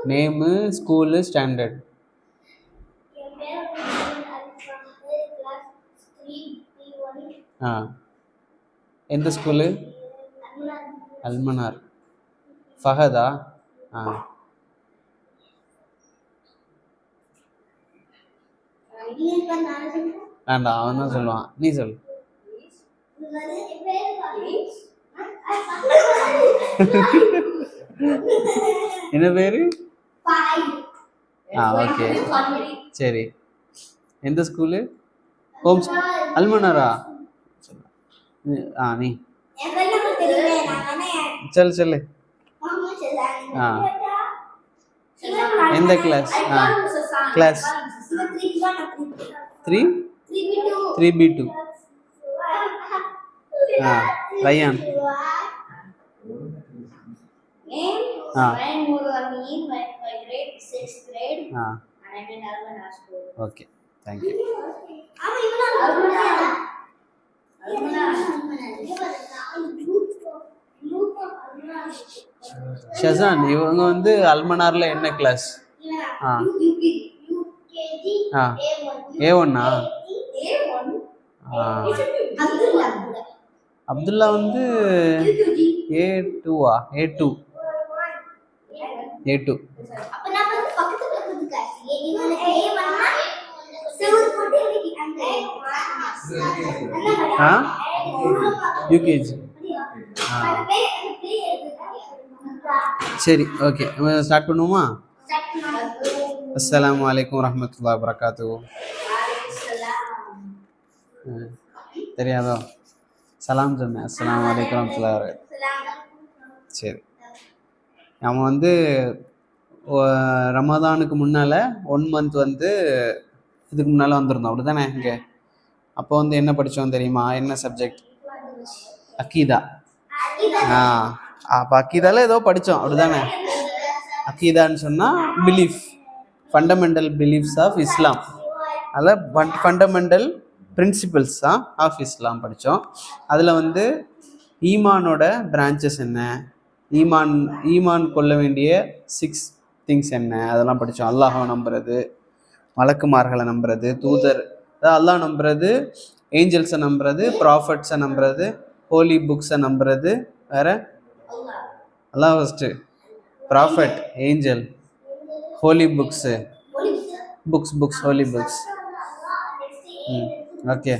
Name, school, standard. ஆ, எந்த school? அல்மனார். ஃபஹதா? ஆ, வேண்டாம், அவன் தான் சொல்லுவான், நீ சொல். என்ன பேரு? ஓகே, சரி. எந்த ஸ்கூலு? ஹோம் அல்மனாரா? நீ சொல்லு. எந்த class? Class 3B2. Rayan. Okay, thank you. Shazan, இவங்க வந்து அல்மனார்ல என்ன கிளாஸ்? A1. அப்துல்லா வந்து A2. UKG. சரி, ஓகே, ஸ்டார்ட் பண்ணுவோமா? அஸ்ஸலாமு அலைக்கும் வரஹ்மத்துல்லாஹி வபரகாத்துஹு. தெரியாதோ? சலாம் சொன்னேன். அஸ்ஸலாமு அலைக்கும் வரஹ்மத்துல்லாஹி வபரகாத்துஹு. சரி, நம்ம வந்து ரமதானுக்கு முன்னால் 1 மந்த் வந்து இதுக்கு முன்னால் வந்திருந்தோம், அப்படி தானே? இங்கே அப்போ வந்து என்ன படித்தோம் தெரியுமா? என்ன சப்ஜெக்ட்? அக்கீதா. அப்போ அக்கீதால ஏதோ படித்தோம், அப்படி தானே? அக்கீதான்னு சொன்னால் belief, fundamental beliefs of Islam. அதில் ஃபண்டமெண்டல் பிரின்சிபல்ஸ் ஆஃப் இஸ்லாம் படித்தோம். அதில் வந்து ஈமானோட பிரான்ச்சஸ் என்ன, ஈமான் கொள்ள வேண்டிய 6 திங்ஸ் என்ன, அதெல்லாம் படித்தோம். அல்லாஹை நம்புறது, மலக்குமார்களை நம்புறது, தூதர், அல்லாஹ் நம்புறது, ஏஞ்சல்ஸை நம்புறது, ப்ராஃபட்ஸை நம்புறது, ஹோலி புக்ஸை நம்புறது. வேற Allah first, prophet, angel, holy books, books holy books. Okay.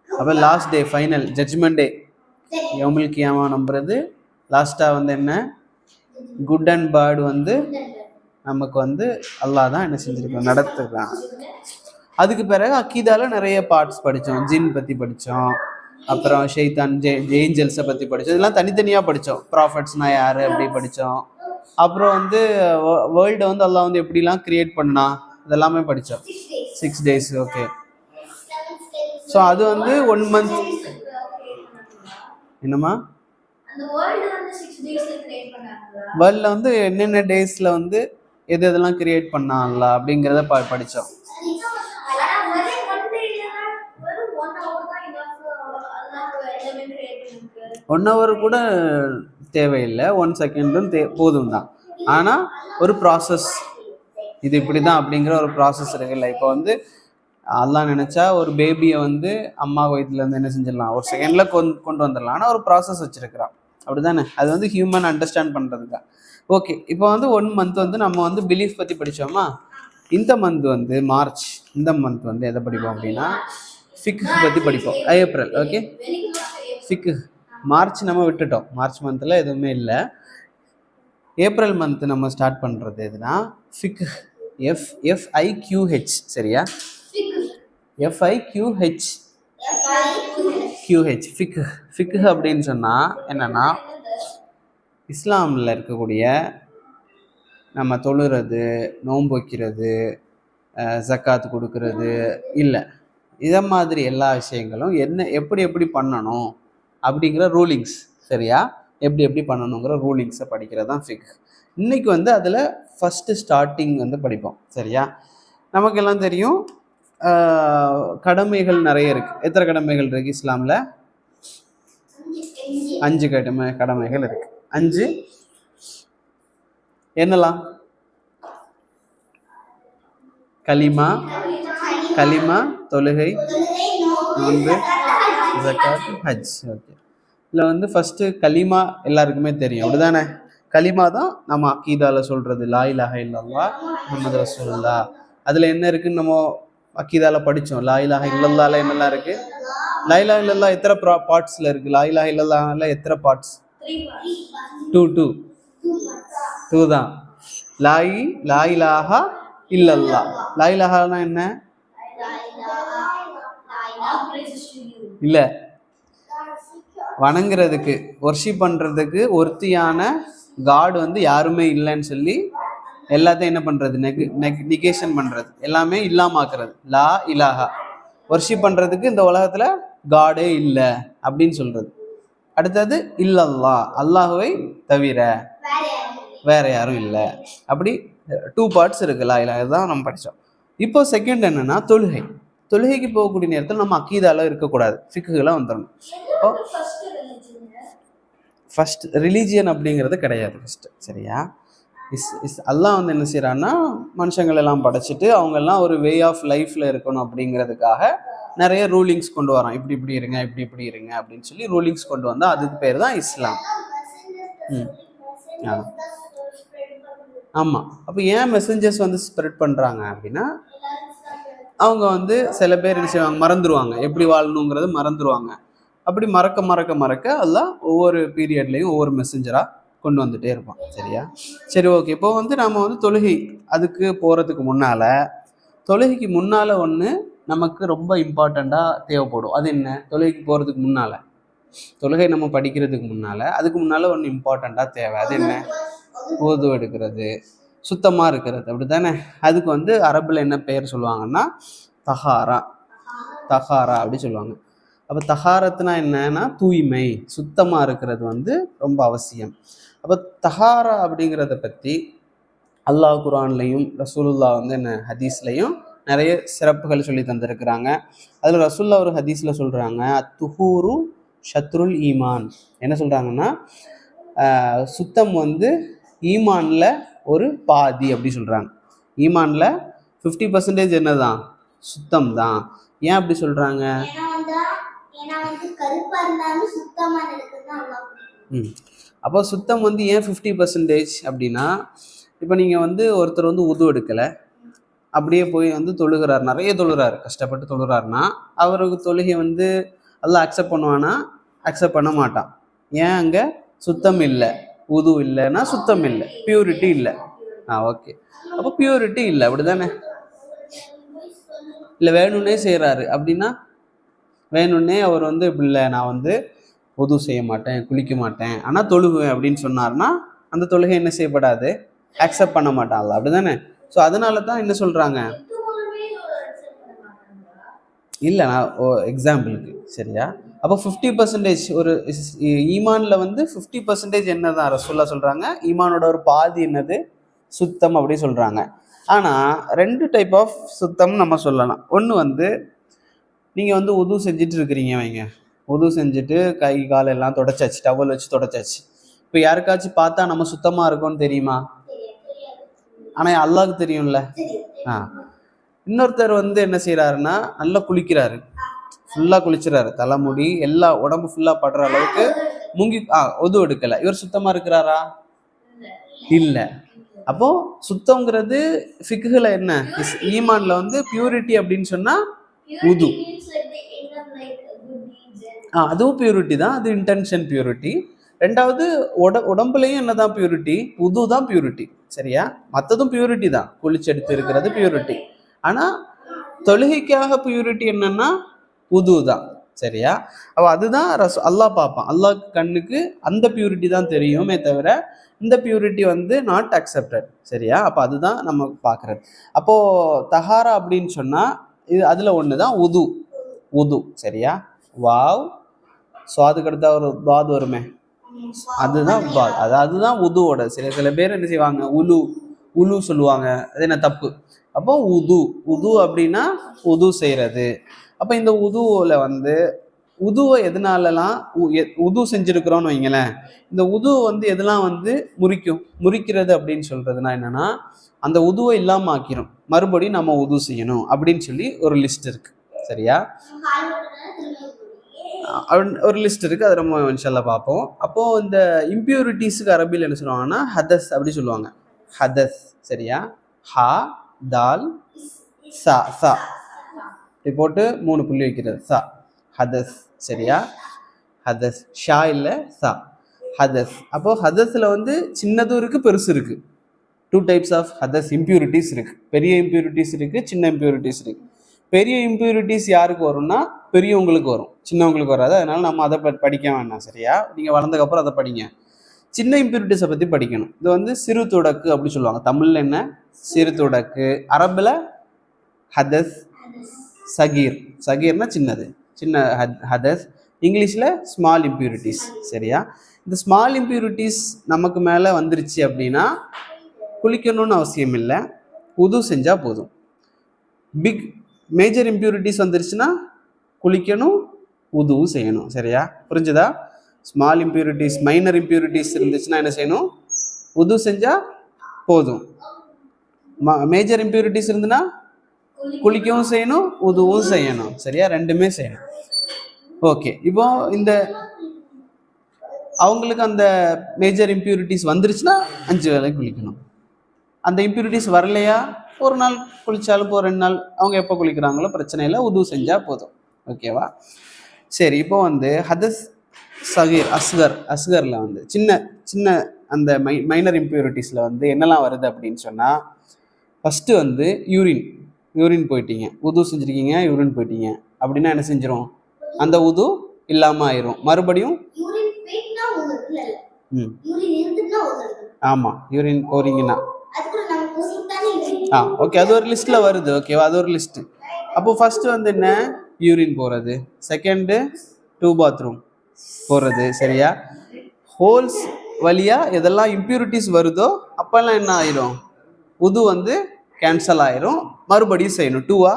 அப்போ last day, final judgment day, யௌமுல் கியாமா நம்புறது. லாஸ்ட்டாக வந்து என்ன? குட் அண்ட் பேட் வந்து நமக்கு வந்து அல்லாஹ் தான் என்ன செஞ்சுருக்கோம், நடத்துகிறான். அதுக்கு பிறகு அக்கீதால நிறைய பார்ட்ஸ் படித்தோம். ஜின் பற்றி படித்தோம், அப்புறம் ஷைத்தான், ஏஞ்சல்ஸை பற்றி படித்தோம். இதெல்லாம் தனித்தனியாக படித்தோம். ப்ராஃபட்ஸ்னா யார் அப்படி படித்தோம். அப்புறம் வந்து வேர்ல்டை வந்து அல்லாஹ் வந்து எப்படிலாம் கிரியேட் பண்ணா இதெல்லாமே படித்தோம். 6 days. ஓகே. ஸோ அது வந்து 1 month. என்னம்மா? வேர்ல்டில் வந்து என்னென்ன டேஸில் வந்து எதெல்லாம் கிரியேட் பண்ணான்ல அப்படிங்கிறத படித்தோம். ஒன் ஹவர் கூட தேவையில்லை, 1 செகண்டும் போதும் தான். ஆனால் ஒரு ப்ராசஸ், இது இப்படி தான் அப்படிங்கிற ஒரு ப்ராசஸ் இருக்குல்ல. இப்போ வந்து அல்லாஹ் நினச்சா ஒரு பேபியை வந்து அம்மா வயிற்றுலேருந்து என்ன செஞ்சிடலாம், ஒரு செகண்டில் கொண்டு வந்துடலாம். ஆனால் ஒரு ப்ராசஸ் வச்சுருக்கிறான், அப்படி தானே? அது வந்து ஹியூமன் அண்டர்ஸ்டாண்ட் பண்ணுறதுக்கா. ஓகே, இப்போ வந்து 1 month வந்து நம்ம வந்து பிலீஃப் பற்றி படித்தோமா. இந்த மந்த் வந்து மார்ச், இந்த மந்த் வந்து எதை படிப்போம் அப்படின்னா ஃபிக் பற்றி படிப்போம். ஏப்ரல். ஓகே, ஃபிக். மார்ச் நம்ம விட்டுட்டோம், மார்ச் மந்தில் எதுவுமே இல்லை. ஏப்ரல் மந்த் நம்ம ஸ்டார்ட் பண்ணுறது எதுனா ஃபிக், FIQH. சரியா? FIQH, ஃபிக் அப்படின்னு சொன்னால் என்னென்னா, இஸ்லாமில் இருக்கக்கூடிய நம்ம தொழுறது, நோன்பு வைக்கிறது, ஜக்காத்து கொடுக்கறது இல்லை, இதை மாதிரி எல்லா விஷயங்களும் எப்படி பண்ணணும் அப்படிங்கிற ரூலிங்ஸ். சரியா? எப்படி பண்ணணுங்கிற ரூலிங்ஸை படிக்கிறது தான் ஃபிக். இன்றைக்கி வந்து அதில் ஃபஸ்ட்டு ஸ்டார்டிங் வந்து படிப்போம். சரியா? நமக்கெல்லாம் தெரியும் கடமைகள் நிறைய இருக்குது. எத்தனை கடமைகள் இருக்குது இஸ்லாமில்? 5 கடமைகள் இருக்குது. 5 என்னலாம்? கலிமா, கலிமா, தொழுகை, நோன்பு, ஜகாத், ஹஜ். ஓகே, இதில் வந்து ஃபஸ்ட்டு கலிமா எல்லாருக்குமே தெரியும், அப்படிதானே? கலிமா தான் நம்ம அக்கீதால சொல்றது, லா இலாஹ இல்லல்லாஹ் முஹம்மது ரசூலுல்லாஹ். அதில் என்ன இருக்குன்னு நம்ம அக்கீதால படித்தோம். லா இலாஹ இல்லல்லாஹ்ல என்னெல்லாம் இருக்கு? லா இலாஹ இல்லல்லாஹ் எத்தனை பார்ட்ஸில் இருக்கு? லா இலாஹ இல்லல்லாஹ்ல எத்தனை பார்ட்ஸ்? 2 தான். லா இலாஹா இல்லல்லாஹ். லா இலாஹானா என்ன? இல்ல, வணங்குறதுக்கு, வர்ஷிப் பண்றதுக்கு ஒருத்தியான காட் வந்து யாருமே இல்லைன்னு சொல்லி எல்லாத்தையும் என்ன பண்றது? நிகேஷன் பண்றது, எல்லாமே இல்லாமாக்குறது. லா இலாஹா, வர்ஷிப் பண்றதுக்கு இந்த உலகத்துல காடே இல்லை அப்படின்னு சொல்றது. அடுத்தது இல்லல்லாஹ், அல்லாஹுவை தவிர வேற யாரும் இல்லை. அப்படி 2 பார்ட்ஸ் இருக்கு லா இலாஹா, இதுதான் நம்ம படித்தோம். இப்போ செகண்ட் என்னன்னா தொழுகை. தொழுகைக்கு போகக்கூடிய நேரத்தில் நம்ம அக்கீதால இருக்கக்கூடாது, ஃபிக்குலாம் வந்துடணும். இப்போ ஃபர்ஸ்ட் ரிலீஜியன் அப்படிங்கிறது கிடையாது ஃபர்ஸ்ட், சரியா? அல்லாஹ் வந்து என்ன செய்யறான்னா, மனுஷங்கள் எல்லாம் படைச்சிட்டு அவங்க எல்லாம் ஒரு வே ஆஃப் லைஃப்ல இருக்கணும் அப்படிங்கிறதுக்காக நிறைய ரூலிங்ஸ் கொண்டு வரோம். இப்படி இப்படி இருங்க, இப்படி இப்படி இருங்க அப்படின்னு சொல்லி ரூலிங்ஸ் கொண்டு வந்தா அதுக்கு பேர் தான் இஸ்லாம். ஆமா. அப்போ ஏன் மெசஞ்சர்ஸ் வந்து ஸ்ப்ரெட் பண்றாங்க அப்படின்னா, அவங்க வந்து சில பேர் என்ன செய்வாங்க, மறந்துடுவாங்க, எப்படி வாழணுங்கிறது மறந்துடுவாங்க. அப்படி மறக்க மறக்க மறக்க அல்லாஹ் ஒவ்வொரு பீரியட்லையும் ஒவ்வொரு மெசஞ்சராக கொண்டு வந்துட்டே இருப்பான், சரியா? சரி, ஓகே. இப்போ வந்து நம்ம வந்து தொழுகை அதுக்கு போகிறதுக்கு முன்னால், தொழுகைக்கு முன்னால் ஒன்று நமக்கு ரொம்ப இம்பார்ட்டண்ட்டாக தேவைப்படும். அது என்ன? தொழுகைக்கு போகிறதுக்கு முன்னால், தொழுகை நம்ம படிக்கிறதுக்கு முன்னால், அதுக்கு முன்னால் ஒன்று இம்பார்ட்டண்ட்டாக தேவை. அது என்ன? உது எடுக்கிறது, சுத்தமாக இருக்கிறது, அப்படி தானே? அதுக்கு வந்து அரபில் என்ன பெயர் சொல்லுவாங்கன்னா தஹாரா. தஹாரா அப்படி சொல்லுவாங்க. அப்போ தஹாரத்துனா என்னன்னா தூய்மை, சுத்தமாக இருக்கிறது வந்து ரொம்ப அவசியம். அப்போ தஹாரா அப்படிங்கிறத பற்றி அல்லாஹ் குர்ஆன்லையும் ரசூலுல்லாஹ் வந்து என்ன ஹதீஸ்லையும் நிறைய சிறப்புகள் சொல்லி தந்திருக்கிறாங்க. அதில் ரசூலுல்லாஹ் ஒரு ஹதீஸில் சொல்கிறாங்க, அத்துஹூரு ஷத்ருல் ஈமான். என்ன சொல்கிறாங்கன்னா, சுத்தம் வந்து ஈமானில் ஒரு பாதி அப்படி சொல்கிறாங்க. ஈமானில் 50% என்ன தான்? சுத்தம் தான். ஏன் அப்படி சொல்கிறாங்க? அப்போ சுத்தம் வந்து ஏன் 50% அப்படின்னா, இப்போ நீங்கள் வந்து ஒருத்தர் வந்து உது எடுக்கலை, அப்படியே போய் வந்து தொழுகிறார், நிறைய தொழுகிறார், கஷ்டப்பட்டு தொழுகிறாருன்னா அவருக்கு தொழுகை வந்து எல்லாம் அக்செப்ட் பண்ணுவானா? அக்செப்ட் பண்ண மாட்டான். ஏன்? அங்கே சுத்தம் இல்லை, உது இல்லைன்னா சுத்தம் இல்லை, பியூரிட்டி இல்லை. ஓகே, அப்போ பியூரிட்டி இல்லை, அப்படிதானே? இல்லை வேணும்னே செய்கிறாரு அப்படின்னா, வேணும்னே அவர் வந்து இப்படி இல்லை, நான் வந்து உது செய்ய மாட்டேன், குளிக்க மாட்டேன், ஆனால் தொழுகுவேன் அப்படின்னு சொன்னார்னா அந்த தொழுகை என்ன செய்யப்படாது? அக்செப்ட் பண்ண மாட்டான்ல, அப்படிதானே? ஸோ அதனால தான் என்ன சொல்கிறாங்க, இல்லை நான் எக்ஸாம்பிளுக்கு, சரியா? அப்போ 50% ஒரு ஈமானில் வந்து 50% என்னதான் ரசூலுல்லாஹ் சொல்கிறாங்க, ஈமானோட ஒரு பாதி என்னது? சுத்தம் அப்படி சொல்கிறாங்க. ஆனால் 2 டைப் ஆஃப் சுத்தம் நம்ம சொல்லலாம். ஒன்று வந்து நீங்கள் வந்து உது செஞ்சுட்டு இருக்கிறீங்க வைங்க, உது செஞ்சுட்டு கை காலெல்லாம் தொடச்சாச்சு, டவல் வச்சு தொடச்சாச்சு. இப்போ யாருக்காச்சும் பார்த்தா நம்ம சுத்தமாக இருக்கோன்னு தெரியுமா? ஆனால் அல்லாஹ்க்கு தெரியும்ல. இன்னொருத்தர் வந்து என்ன செய்கிறாருன்னா, நல்லா குளிக்கிறாரு, ஃபுல்லாக குளிச்சுறாரு, தலைமுடி எல்லா உடம்பு ஃபுல்லாக படுற அளவுக்கு முங்கி உது எடுக்கலை, இவர் சுத்தமாக இருக்கிறாரா? இல்லை. அப்போ சுத்தங்கிறது ஃபிக்ஹுல என்ன? ஈமான்ல வந்து பியூரிட்டி அப்படின்னு சொன்னா உது, அதுவும் பியூரிட்டி தான், அது இன்டென்ஷன் பியூரிட்டி. ரெண்டாவது உடம்புலையும் என்னதான் பியூரிட்டி? உது தான் பியூரிட்டி, சரியா? மற்றதும் பியூரிட்டி தான், குளிச்செடுத்து இருக்கிறது பியூரிட்டி. ஆனா தொழுகைக்காக பியூரிட்டி என்னன்னா உது தான், சரியா? அப்போ அதுதான் அல்லாஹ் பார்ப்பான். அல்லாஹ் கண்ணுக்கு அந்த பியூரிட்டி தான் தெரியுமே தவிர இந்த பியூரிட்டி வந்து நாட் அக்செப்டட், சரியா? அப்போ அதுதான் நம்ம பார்க்குறது. அப்போது தஹாரா அப்படின்னு சொன்னால் இது அதில் ஒன்று தான் உது. உது, சரியா? வாவ் சுவாதுக்கு அடுத்தா ஒரு துவாது வருமே, அதுதான் துவாத், அதுதான் உதுவோட. சில பேர் என்ன செய்வாங்க, உலு சொல்லுவாங்க, அது என்ன தப்பு. அப்போ உது அப்படின்னா உது செய்கிறது. அப்போ இந்த உதுவில் வந்து உதுவை எதனாலலாம் உது செஞ்சிருக்கிறோம்னு வைங்களேன், இந்த உதுவை வந்து எதெல்லாம் வந்து முறிக்கிறது அப்படின்னு சொல்றதுனா என்னன்னா, அந்த உதுவை இல்லாம ஆக்கிரும், மறுபடியும் நம்ம உது செய்யணும் அப்படின்னு சொல்லி ஒரு லிஸ்ட் இருக்கு. சரியா? ஒரு லிஸ்ட் இருக்கு, அதை நம்ம இன்ஷால்லா பார்ப்போம். அப்போ இந்த இம்பியூரிட்டிஸுக்கு அரபியில் என்ன சொல்லுவாங்கன்னா ஹதஸ் அப்படி சொல்லுவாங்க. ஹதஸ். சரியா? ஹா தால் சா சா இப்படி போட்டு 3 புள்ளி வைக்கிறது சா, ஹதஸ். சரியா? ஹதஸ். ஷா இல்லை சா, ஹதஸ். அப்போ ஹதஸ்ல வந்து சின்னதும் இருக்கு பெருசு இருக்கு. 2 டைப்ஸ் ஆஃப் ஹதஸ் இம்பியூரிட்டிஸ் இருக்கு. பெரிய இம்பியூரிட்டிஸ் இருக்கு, சின்ன இம்பியூரிட்டிஸ் இருக்கு. பெரிய இம்பியூரிட்டிஸ் யாருக்கு வரும்னா பெரியவங்களுக்கு வரும், சின்னவங்களுக்கு வராது. அதனால நம்ம அதை படிக்க வேண்டாம். சரியா? நீங்க வளர்ந்ததுக்கப்புறம் அதை படிங்க. சின்ன இம்பியூரிட்டிஸை பற்றி படிக்கணும். இது வந்து சிறு தொடக்கு அப்படி சொல்லுவாங்க. தமிழ்ல என்ன? சிறு தொடக்கு. அரபுல ஹதஸ் சகீர். சகீர்னா சின்னது, சின்ன ஹதஸ். இங்கிலீஷில் ஸ்மால் இம்பியூரிட்டிஸ். சரியா? இந்த ஸ்மால் இம்பியூரிட்டிஸ் நமக்கு மேலே வந்துருச்சு அப்படின்னா குளிக்கணும்னு அவசியம் இல்லை, உது செஞ்சால் போதும். மேஜர் இம்பியூரிட்டிஸ் வந்துருச்சுன்னா குளிக்கணும், உதுவும் செய்யணும். சரியா? புரிஞ்சுதா? ஸ்மால் இம்பியூரிட்டிஸ், மைனர் இம்பியூரிட்டிஸ் இருந்துச்சுன்னா என்ன செய்யணும்? உது செஞ்சால் போதும். மேஜர் இம்பியூரிட்டிஸ் இருந்துன்னா குளிக்கவும் செய்யணும், உதுவும் செய்யணும். சரியா? ரெண்டுமே செய்யணும். ஓகே. இப்போ இந்த அவங்களுக்கு அந்த மேஜர் இம்பியூரிட்டிஸ் வந்துருச்சுன்னா 5 வேளை குளிக்கணும். அந்த இம்பியூரிட்டிஸ் வரலையா, ஒரு நாள் குளிச்சாலும் 2 நாள், அவங்க எப்போ குளிக்கிறாங்களோ பிரச்சனை இல்லை, உது செஞ்சால் போதும். ஓகேவா? சரி. இப்போ வந்து ஹதஸ் சகீர் அஸ்கரில் வந்து சின்ன சின்ன அந்த மைனர் இம்பியூரிட்டிஸில் வந்து என்னெல்லாம் வருது அப்படின்னு சொன்னால், ஃபஸ்ட்டு வந்து யூரின் போயிட்டீங்க, உது செஞ்சுருக்கீங்க, யூரின் போயிட்டீங்க அப்படின்னா என்ன செஞ்சிடும்? அந்த உது இல்லாமல் ஆயிரும். மறுபடியும் ஆமாம், யூரின் போறீங்கன்னா ஓகே, அது ஒரு லிஸ்ட்டில் வருது. ஓகேவா? அது ஒரு லிஸ்ட்டு. அப்போ ஃபஸ்ட்டு வந்து என்ன? யூரின் போகிறது. செகண்டு 2 பாத்ரூம் போகிறது. சரியா? ஹோல்ஸ் வழியாக எதெல்லாம் இம்பியூரிட்டிஸ் வருதோ அப்போல்லாம் என்ன ஆயிரும்? உது வந்து கேன்சல் ஆயிரும், மறுபடியும் செய்யணும். 2வா?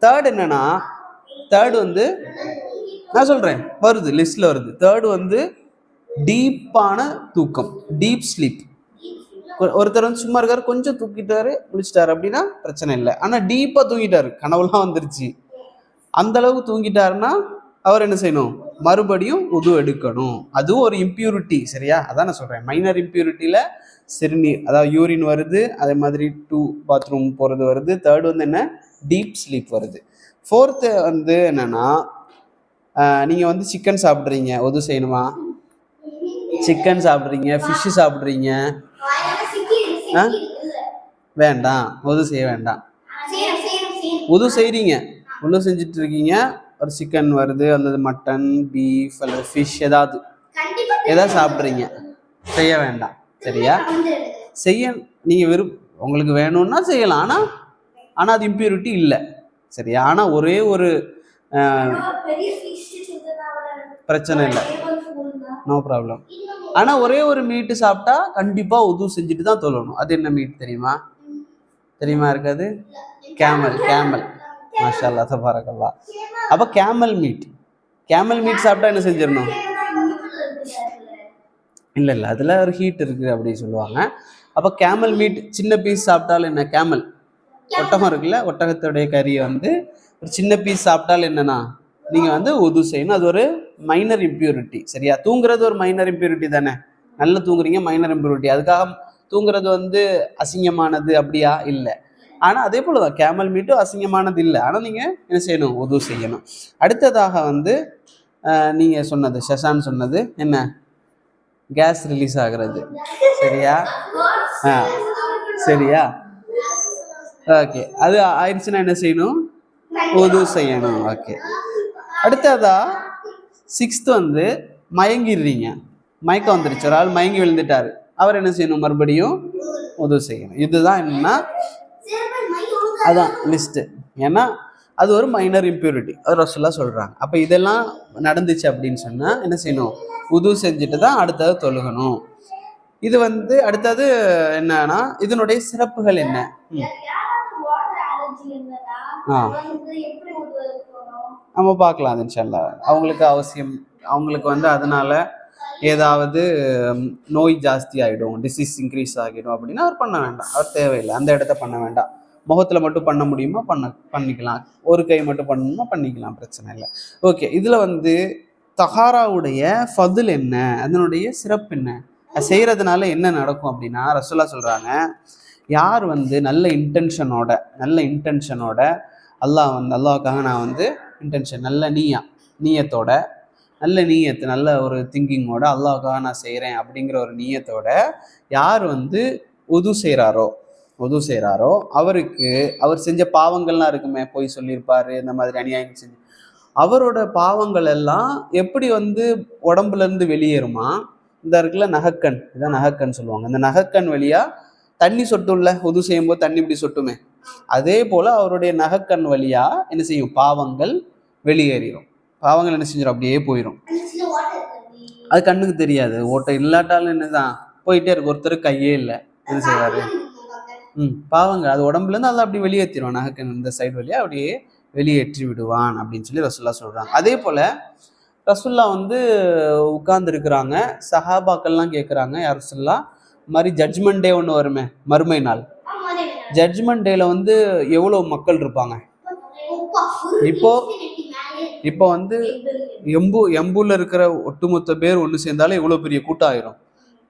தேர்ட் என்னன்னா, தேர்டு வந்து நான் சொல்கிறேன் வருது, லிஸ்ட்டில் வருது. தேர்டு வந்து டீப்பான தூக்கம், டீப் ஸ்லீப். ஒருத்தர் வந்து சும்மா இருக்காரு, கொஞ்சம் தூக்கிட்டாரு, குளிச்சிட்டாரு அப்படின்னா பிரச்சனை இல்லை. ஆனால் டீப்பாக தூங்கிட்டாரு, கனவுலாம் வந்துருச்சு, அந்த அளவுக்கு தூங்கிட்டாருன்னா அவர் என்ன செய்யணும்? மறுபடியும் உது எடுக்கணும். அதுவும் ஒரு இம்பியூரிட்டி. சரியா? அதான் நான் சொல்கிறேன், மைனர் இம்பியூரிட்டியில் சிறுநீர், அதாவது யூரின் வருது, அதே மாதிரி 2 பாத்ரூம் போகிறது வருது. தேர்டு வந்து என்ன? டீப் ஸ்லீப் வருது. ஃபோர்த்து வந்து என்னன்னா, நீங்கள் வந்து சிக்கன் சாப்பிட்றீங்க, உது செய்யணுமா? சிக்கன் சாப்பிட்றீங்க, ஃபிஷ்ஷு சாப்பிட்றீங்க, வேண்டாம், உது செய்ய வேண்டாம். உது செய்கிறீங்க, உது செஞ்சுட்டு இருக்கீங்க, ஒரு சிக்கன் வருது அல்லது மட்டன், பீஃப் அல்லது ஃபிஷ் ஏதாவது சாப்பிட்றீங்க, செய்ய வேண்டாம். சரியா? நீங்கள் உங்களுக்கு வேணும்னா செய்யலாம், ஆனால் அது இம்பியூரிட்டி இல்லை. சரியா? ஆனால் ஒரே ஒரு பிரச்சனை இல்லை, நோ ப்ராப்ளம். ஆனால் ஒரே ஒரு மீட்டு சாப்பிட்டா கண்டிப்பாக உது செஞ்சுட்டு தான் தொழணும். அது என்ன மீட் தெரியுமா? இருக்காது? கேமல். மாஷா அல்லாஹ், தபாரக்கல்லாஹ். அப்போ கேமல் மீட் சாப்பிட்டா என்ன செஞ்சிடணும்? இல்லை, அதில் ஒரு ஹீட் இருக்குது அப்படின்னு சொல்லுவாங்க. அப்போ கேமல் மீட் சின்ன பீஸ் சாப்பிட்டாலும் என்ன? கேமல் ஒட்டகம் இருக்குல்ல, ஒட்டகத்துடைய கறியை வந்து ஒரு சின்ன பீஸ் சாப்பிட்டாலும் என்னன்னா நீங்கள் வந்து உது செய்யணும். அது ஒரு மைனர் இம்பியூரிட்டி. சரியா? தூங்குறது ஒரு மைனர் இம்பியூரிட்டி தானே? நல்லா தூங்குறீங்க, மைனர் இம்பியூரிட்டி. அதுக்காக தூங்குறது வந்து அசிங்கமானது அப்படியா? இல்லை. ஆனால் அதே போல தான் கேமல் மீட்டும் அசிங்கமானது இல்லை. ஆனால் நீங்கள் என்ன செய்யணும்? உது செய்யணும். அடுத்ததாக வந்து நீங்கள் சொன்னது, ஷஷான் சொன்னது என்ன? கேஸ் ரிலீஸ் ஆகிறது. சரியா? சரியா? ஓகே. அது ஆயிடுச்சுன்னா என்ன செய்யணும்? உது செய்யணும். ஓகே. அடுத்ததா 6th வந்து மயங்கிடுறீங்க, மயக்கம் வந்துருச்சு, ஒரு ஆள் மயங்கி விழுந்துட்டாரு, அவர் என்ன செய்யணும்? மறுபடியும் உது செய்யணும். இதுதான் என்னன்னா, அதான் லிஸ்ட்டு. ஏன்னா அது ஒரு மைனர் இம்பியூரிட்டி, அது ரசூலுல்லாஹ் சொல்கிறாங்க. அப்போ இதெல்லாம் நடந்துச்சு அப்படின்னு சொன்னால் என்ன செய்யணும்? உது செஞ்சுட்டு தான் அடுத்தது தொழுகணும். இது வந்து அடுத்தது என்னன்னா, இதனுடைய சிறப்புகள் என்ன? நம்ம பார்க்கலாம் அது இன்ஷா அல்லாஹ். அவங்களுக்கு அவசியம், அவங்களுக்கு வந்து அதனால ஏதாவது நோய் ஜாஸ்தி ஆகிடும், டிசீஸ் இன்க்ரீஸ் ஆகிடும் அப்படின்னா அவர் பண்ண வேண்டாம், அவர் தேவையில்லை, அந்த இடத்த பண்ண வேண்டாம். முகத்தில் மட்டும் பண்ண முடியுமா பண்ணிக்கலாம், ஒரு கை மட்டும் பண்ணணுமா பண்ணிக்கலாம், பிரச்சனை இல்லை. ஓகே, இதில் வந்து தஹாராவுடைய ஃபதுல் என்ன, அதனுடைய சிறப்பு என்ன, அது செய்கிறதுனால என்ன நடக்கும் அப்படின்னா ரசூலுல்லாஹ் சொல்கிறாங்க, யார் வந்து நல்ல இன்டென்ஷனோட அல்லாஹ்வுக்காக நான் வந்து இன்டென்ஷன் நல்ல நீயத்தோட நல்ல நீயத்து, நல்ல ஒரு திங்கிங்கோட அல்லாஹ்வுக்காக நான் செய்கிறேன் அப்படிங்கிற ஒரு நீயத்தோட யார் வந்து உது செய்கிறாரோ அவருக்கு அவர் செஞ்ச பாவங்கள்லாம் இருக்குமே, பொய் சொல்லியிருப்பாரு, இந்த மாதிரி அநியாயம் செஞ்சு, அவரோட பாவங்கள் எல்லாம் எப்படி வந்து உடம்புல இருந்து வெளியேறுமா, இந்த இருக்குல்ல நகக்கண், இதான் நகக்கண் சொல்லுவாங்க, இந்த நகக்கண் வழியா தண்ணி சொட்டும்ல, உது செய்யும் போது தண்ணி இப்படி சொட்டுமே, அதே போல அவருடைய நகக்கண் வழியா என்ன செய்யும், பாவங்கள் வெளியேறிடும், பாவங்கள் என்ன செஞ்சிடும், அப்படியே போயிடும். அது கண்ணுக்கு தெரியாது, ஓட்டை இல்லாட்டாலும் என்னதான் போயிட்டே இருக்கு, ஒருத்தருக்கு கையே இல்லை, என்ன செய்வாரு, பாவங்கள் அது உடம்புல இருந்து அதெல்லாம் அப்படி வெளியேற்றிடுவான், நகக்கண் இந்த சைடு வழியா அப்படியே வெளியேற்றி விடுவான் அப்படின்னு சொல்லி ரசூலுல்லாஹ் சொல்றாங்க. அதே போல ரசூலுல்லாஹ் வந்து உட்கார்ந்து இருக்கிறாங்க, சஹாபாக்கள்லாம் கேட்குறாங்க, யார் ரசூலுல்லாஹ் மாதிரி ஜட்ஜ்மெண்ட் டே ஒன்று வருமே, மறுமை நாள், ஜட்ஜ்மெண்ட் டேல வந்து எவ்வளோ மக்கள் இருப்பாங்க, இப்போ வந்து எம்பூல இருக்கிற ஒட்டுமொத்த பேர் ஒன்று சேர்ந்தாலும் எவ்வளோ பெரிய கூட்டம் ஆயிரும்,